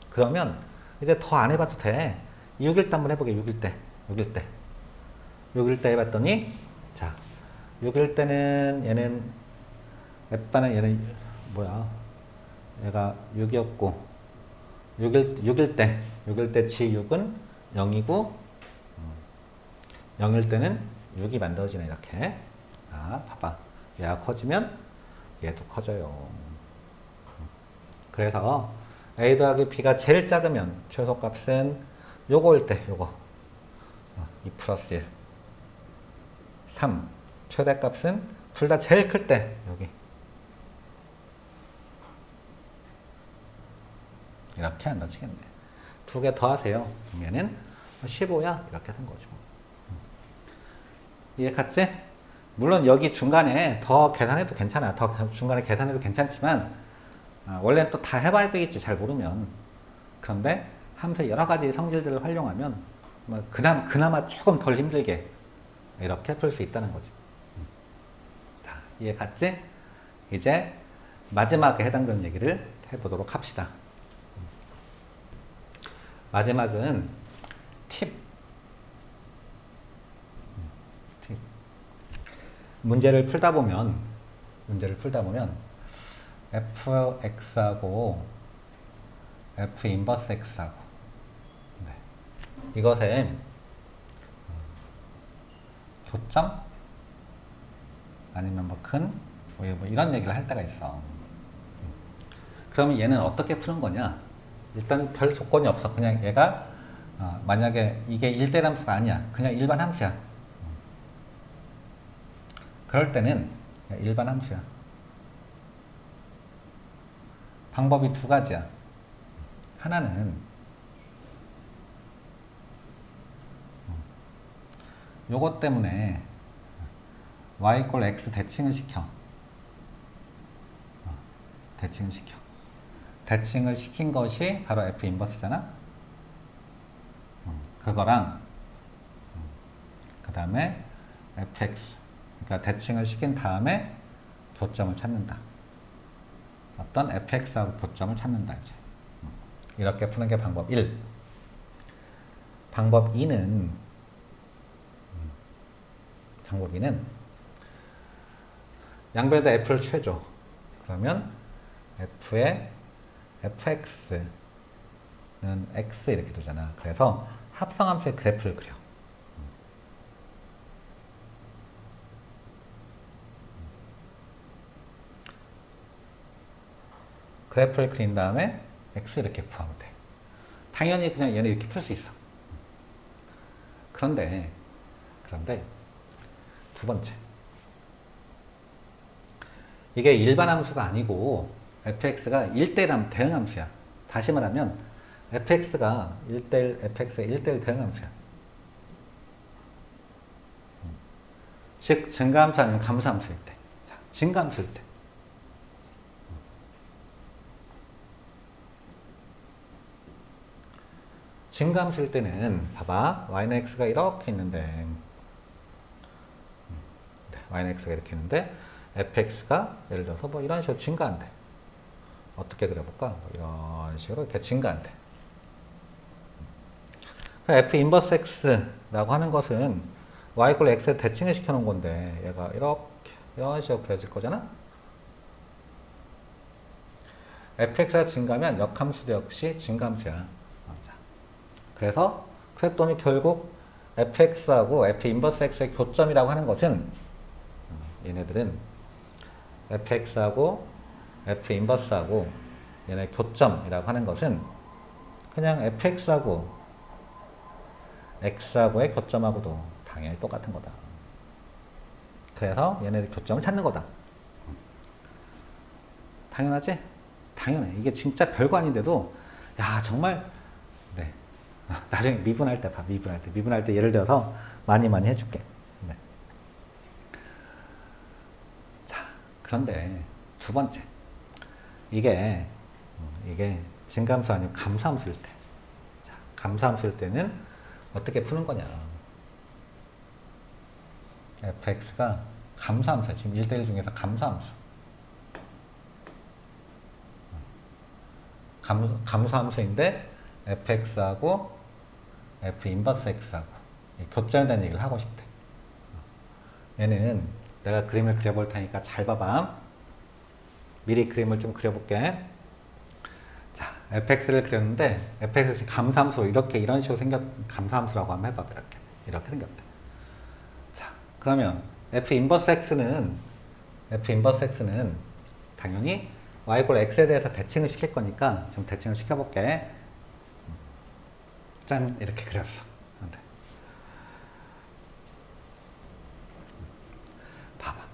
그러면 이제 더 안 해봐도 돼. 6일 때 한번 해보게. 6일 때. 6일 때 해봤더니 자 6일 때는 얘는 F반은 얘는 뭐야? 얘가 6이었고 6일 때 G6은 0이고 0일 때는 6이 만들어지네 이렇게. 아 봐봐. 얘가 커지면 얘도 커져요. 그래서 a 더하기 b가 제일 작으면 최소값은 요거일 때 요거 2 플러스 1 3 최대값은 둘 다 제일 클 때 여기 이렇게 안 넣어지겠네. 두 개 더 하세요. 그러면은 15야 이렇게 된 거죠. 이해 갔지? 물론 여기 중간에 더 계산해도 괜찮아. 더 중간에 계산해도 괜찮지만 원래는 또 다 해봐야 되겠지. 잘 모르면. 그런데 함수의 여러 가지 성질들을 활용하면 뭐 그나마 조금 덜 힘들게 이렇게 풀 수 있다는 거지. 자, 이해 갔지? 이제 마지막에 해당되는 얘기를 해보도록 합시다. 마지막은 팁. 문제를 풀다 보면 fx하고 f 인버스 x하고 네. 이것에 교점 아니면 뭐 이런 얘기를 할 때가 있어. 그러면 얘는 어떻게 푸는 거냐? 일단 별 조건이 없어. 그냥 얘가 만약에 이게 1대 함수가 아니야. 그냥 일반 함수야. 그럴 때는 일반 함수야. 방법이 두 가지야. 하나는 요것 때문에 y = x 대칭을 시켜. 대칭을 시킨 것이 바로 f 인버스잖아. 그거랑 그 다음에 fx. 그러니까 대칭을 시킨 다음에 교점을 찾는다. 어떤 fx하고 교점을 찾는다 이제. 이렇게 푸는 게 방법 1. 방법 2는 양변에다 f를 취해줘. 그러면 f의 fx는 x 이렇게 두잖아. 그래서 합성함수의 그래프를 그려. 그래프를 그린 다음에 x 이렇게 구하면 돼. 당연히 그냥 얘는 이렇게 풀 수 있어. 그런데 두 번째, 이게 일반 함수가 아니고 fx가 1대1 대응 함수야. 다시 말하면 fx가 1대1 fx의 1대1 대응 함수야. 즉 증가함수 아니면 감소함수일 때. 자, 증가함수일 때. 증가함수일 때는 봐봐. y는 x가 이렇게 있는데 y는 x가 이렇게 있는데 fx가 예를 들어서 뭐 이런 식으로 증가한대. 어떻게 그려볼까? 뭐 이런 식으로 이렇게 증가한대. f 인버스 x라고 하는 것은 y = x에 대칭을 시켜놓은 건데 얘가 이렇게 이런 식으로 그려질 거잖아? fx가 증가하면 역함수도 역시 증가함수야. 그랬더니 결국 fx하고 f 인버스 x의 교점이라고 하는 것은 얘네들은 fx하고 f 인버스하고 얘네 교점이라고 하는 것은 그냥 fx하고 x하고의 교점하고도 당연히 똑같은 거다. 그래서 얘네들 교점을 찾는 거다. 당연하지? 당연해. 이게 진짜 별거 아닌데도 야 정말 네. 나중에 미분할 때 봐. 미분할 때 예를 들어서 많이 해줄게. 네. 자, 그런데 두 번째, 이게 증가함수 아니고 감소함수일 때. 자, 감소함수일 때는 어떻게 푸는 거냐? fx가 감소함수야. 지금 1대1 중에서 감소함수. 감소함수인데 fx하고 f 인버스 x하고 교점이라는 얘기를 하고 싶대. 얘는 내가 그림을 그려볼 테니까 잘 봐봐. 미리 그림을 좀 그려볼게. 자, fx를 그렸는데 fx이 감소함수 이런 식으로 감소함수라고 한번 해봐. 이렇게 생겼대. 자, 그러면 f 인버스 x는 당연히 y = x에 대해서 대칭을 시킬 거니까 좀 대칭을 시켜볼게. 짠, 이렇게 그렸어. 봐봐.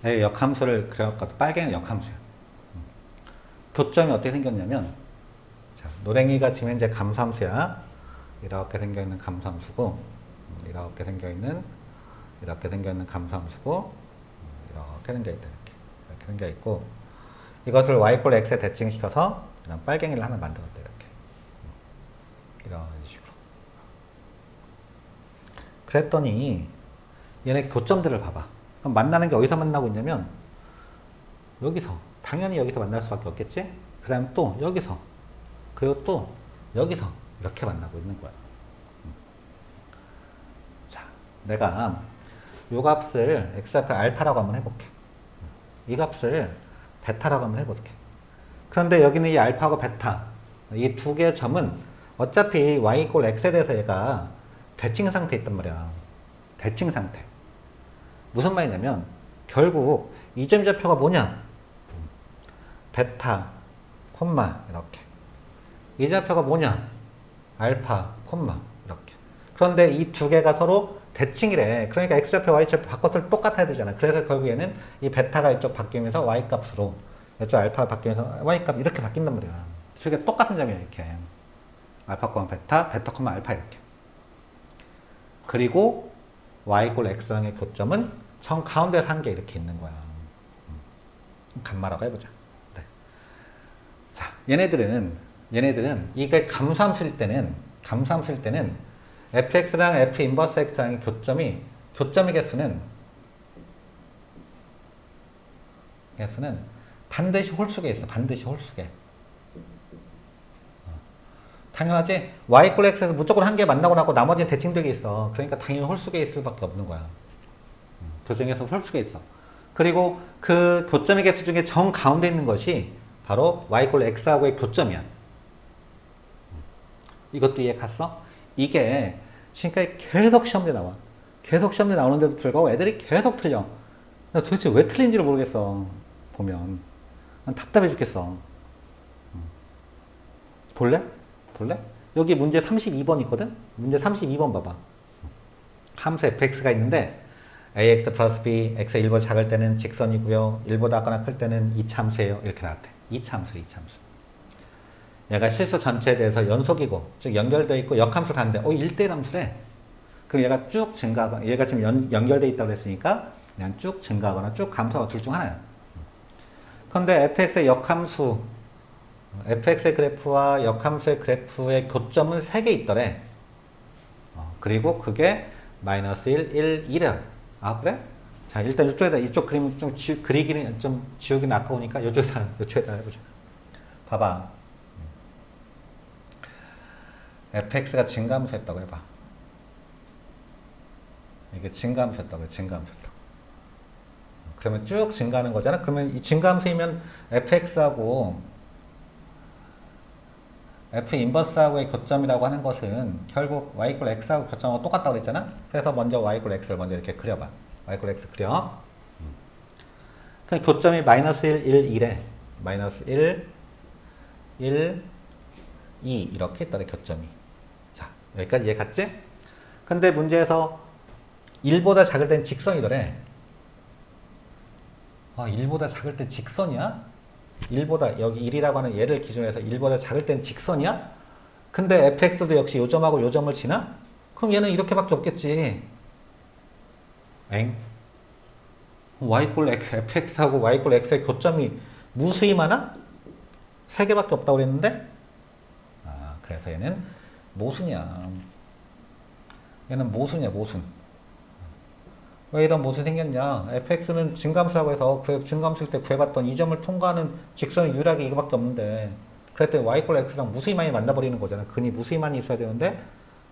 역함수를 그려봤거든. 빨갱이 역함수야. 교점이 어떻게 생겼냐면, 자, 노랭이가 지금 이제 감소함수야. 이렇게 생겨있는 감소함수고, 이렇게 생겨있는 감소함수고, 이렇게 생겨있다. 이렇게 생겨있고, 이것을 y = x에 대칭시켜서 그냥 빨갱이를 하나 만들었대. 이런 식으로. 그랬더니 얘네 교점들을 봐봐. 그럼 만나는 게 어디서 만나고 있냐면 여기서. 당연히 여기서 만날 수밖에 없겠지? 그 다음 또 여기서. 그리고 또 여기서. 이렇게 만나고 있는 거야. 자, 내가 요 값을 x 앞에 알파라고 한번 해볼게. 이 값을 베타라고 한번 해볼게. 그런데 여기는 이 알파하고 베타, 이 두 개의 점은 어차피 y = x에 대해서 얘가 대칭 상태에 있단 말이야. 대칭 상태. 무슨 말이냐면 결국 이 점 좌표가 뭐냐? 베타, 콤마 이렇게. 이 좌표가 뭐냐? 알파, 콤마 이렇게. 그런데 이 두 개가 서로 대칭이래. 그러니까 x좌표, y좌표 바꿔서 똑같아야 되잖아. 그래서 결국에는 이 베타가 이쪽 바뀌면서 y값으로, 이쪽 알파가 바뀌면서 y값 이렇게 바뀐단 말이야. 이게 똑같은 점이야 이렇게. 알파, 베타, 베타, 알파 이렇게. 그리고 y = x랑의 교점은 정 가운데서 한 개 이렇게 있는 거야. 감마라고 해보자. 네. 자, 얘네들은 이게 감소함수일 때는 fx랑 f 인버스 x랑의 교점이 교점의 개수는 반드시 홀수계에 있어. 반드시 홀수계. 당연하지? y 이퀄 x에서 무조건 한 개 만나고 나고 나머지는 대칭되게 있어. 그러니까 당연히 홀수계에 있을 수밖에 없는 거야. 교점에서 홀수계에 있어. 그리고 그 교점의 개수 중에 정 가운데 있는 것이 바로 y 이퀄 x하고의 교점이야. 이것도 이해 갔어? 이게 지금까지 계속 시험에 나와. 계속 시험에 나오는데도 불구하고 애들이 계속 틀려. 나 도대체 왜 틀린지를 모르겠어. 보면. 난 답답해 죽겠어. 볼래? 여기 문제 32번 있거든? 문제 32번 봐봐. 함수 fx가 있는데 ax 플러스 b, x가 1보다 작을 때는 직선이고요. 1보다 작거나 클 때는 이차함수예요. 이렇게 나왔대. 이차함수. 얘가 실수 전체에 대해서 연속이고, 즉 연결되어 있고 역함수를 하는데 1대1 함수래. 그럼 얘가 쭉 증가하거나, 얘가 지금 연결되어 있다고 했으니까 그냥 쭉 증가하거나 쭉 감소하거나 둘 중 하나야. 그런데 fx의 역함수, fx의 그래프와 역함수의 그래프의 교점은 3개 있더래. 그리고 그게 마이너스 1, 1, 1이야. 아, 그래? 자, 일단 이쪽 그림 좀 그리기는 좀 지우기는 아까우니까 이쪽에다 해보자. 봐봐. fx가 증가함수였다고 해봐. 이게 증가함수였다고 해. 그러면 쭉 증가하는 거잖아. 그러면 이 증가함수이면 fx하고 f 인버스하고의 교점이라고 하는 것은 결국 y 이퀄 x하고 교점하고 똑같다고 그랬잖아. 그래서 먼저 y 이퀄 x를 먼저 이렇게 그려봐. y 이퀄 x 그려. 그 교점이 마이너스 1, 1, 1에 마이너스 1, 1, 2 이렇게 있더래 교점이. 자, 여기까지 이해 갔지? 근데 문제에서 1보다 작을 땐 직선이더래. 1보다 작을 땐 직선이야? 1보다 여기 1이라고 하는 얘를 기준으로 해서 1보다 작을 땐 직선이야? 근데 fx도 역시 요점하고 요점을 지나? 그럼 얘는 이렇게밖에 없겠지. y 이퀄 fx하고 y 이퀄 x의 교점이 무수히 많아? 3개밖에 없다고 그랬는데? 그래서 얘는 모순이야. 얘는 모순이야, 모순. 왜 이런 모순이 생겼냐? fx는 증감수라고 해서 그래 증감수일 때 구해봤던 이 점을 통과하는 직선은 유일하게 이거밖에 없는데 그랬더니 y 이퀄 x랑 무수히 많이 만나버리는 거잖아. 근이 무수히 많이 있어야 되는데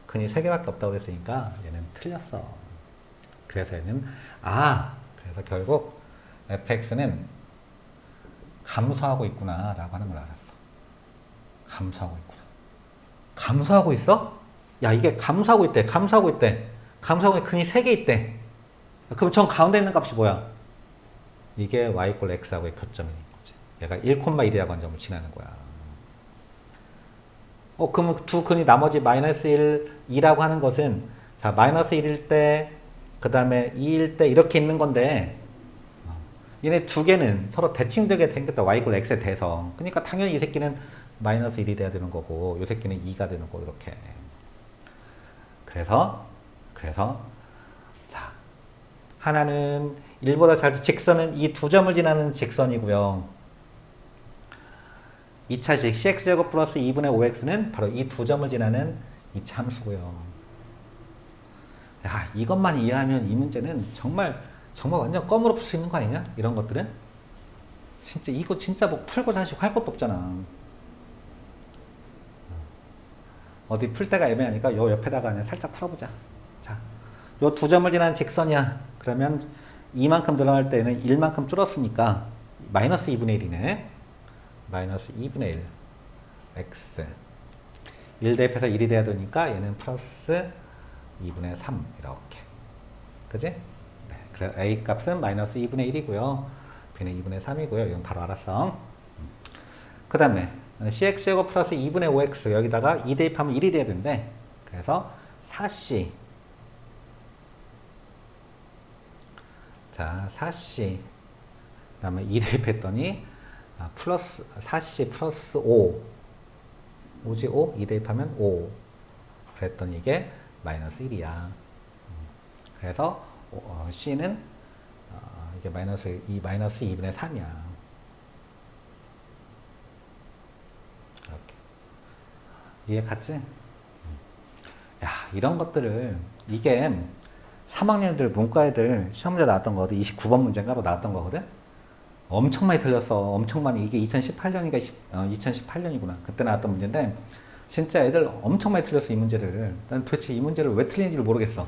근이 3개밖에 없다고 그랬으니까 얘는 틀렸어. 그래서 얘는 그래서 결국 fx는 감소하고 있구나 라고 하는 걸 알았어. 감소하고 있구나. 감소하고 있어? 야, 이게 감소하고 있대. 감소하고 있대. 근이 3개 있대. 그럼 전 가운데 있는 값이 뭐야? 이게 y 이퀄 x하고의 교점인 거지. 얘가 1,1이라고 하는 점을 지나는 거야. 그러면 두 근이 나머지 마이너스 1, 2라고 하는 것은 자, 마이너스 1일 때, 그 다음에 2일 때 이렇게 있는 건데 얘네 두 개는 서로 대칭되게 생겼다. y 이퀄 x에 대해서. 그러니까 당연히 이 새끼는 마이너스 1이 돼야 되는 거고 이 새끼는 2가 되는 거고 이렇게. 그래서 자, 하나는 1보다 작은 직선은 이 두 점을 지나는 직선이고요. 2차식 cx제곱 플러스 2분의 5x는 바로 이 두 점을 지나는 이차 함수고요. 야, 이것만 이해하면 이 문제는 정말 완전 껌으로 풀 수 있는 거 아니냐? 이런 것들은 진짜 이거 진짜 뭐 풀고 다시 할 것도 없잖아. 어디 풀 때가 애매하니까 요 옆에다가 그냥 살짝 풀어보자. 자, 요 두 점을 지나는 직선이야. 그러면 이만큼 늘어날 때는 1만큼 줄었으니까 마이너스 2분의 1이네. 마이너스 2분의 1 x 1 대입해서 1이 돼야 되니까 얘는 플러스 2분의 3 이렇게. 그지? 네, 그래서 a 값은 마이너스 2분의 1이고요. b는 2분의 3이고요. 이건 바로 알았어. 그 다음에 cx제곱 플러스 2분의 5x 여기다가 2 대입하면 1이 돼야 된대. 그래서 4c. 자, 4c. 그 다음에 2 대입했더니 플러스 4c 플러스 5. 5지 5? 2 대입하면 5. 그랬더니 이게 마이너스 1이야. 그래서 c는 이게 마이너스 2분의 3이야. 이렇게. 이해 갔지? 야, 이런 것들을 이게 3학년들 문과 애들 시험 문제 나왔던 거 어디 29번 문제인가로 나왔던 거거든. 엄청 많이 틀렸어. 엄청 많이. 이게 2018년인가 2018년이구나. 그때 나왔던 문제인데 진짜 애들 엄청 많이 틀렸어, 이 문제를. 난 도대체 이 문제를 왜 틀린지를 모르겠어.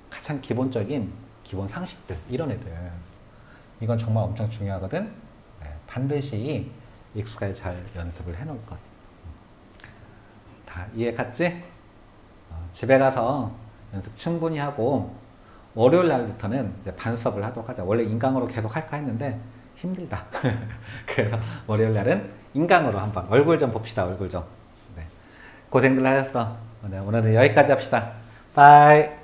가장 기본적인 기본 상식들, 이런 애들. 이건 정말 엄청 중요하거든. 네, 반드시 익숙하게 잘 연습을 해놓을 것. 다 이해 갔지? 집에 가서 연습 충분히 하고 월요일 날부터는 이제 반수업을 하도록 하자. 원래 인강으로 계속 할까 했는데 힘들다. 그래서 월요일 날은 인강으로 한번 얼굴 좀 봅시다. 얼굴 좀. 네. 고생들 하셨어. 네, 오늘은 여기까지 합시다. 바이.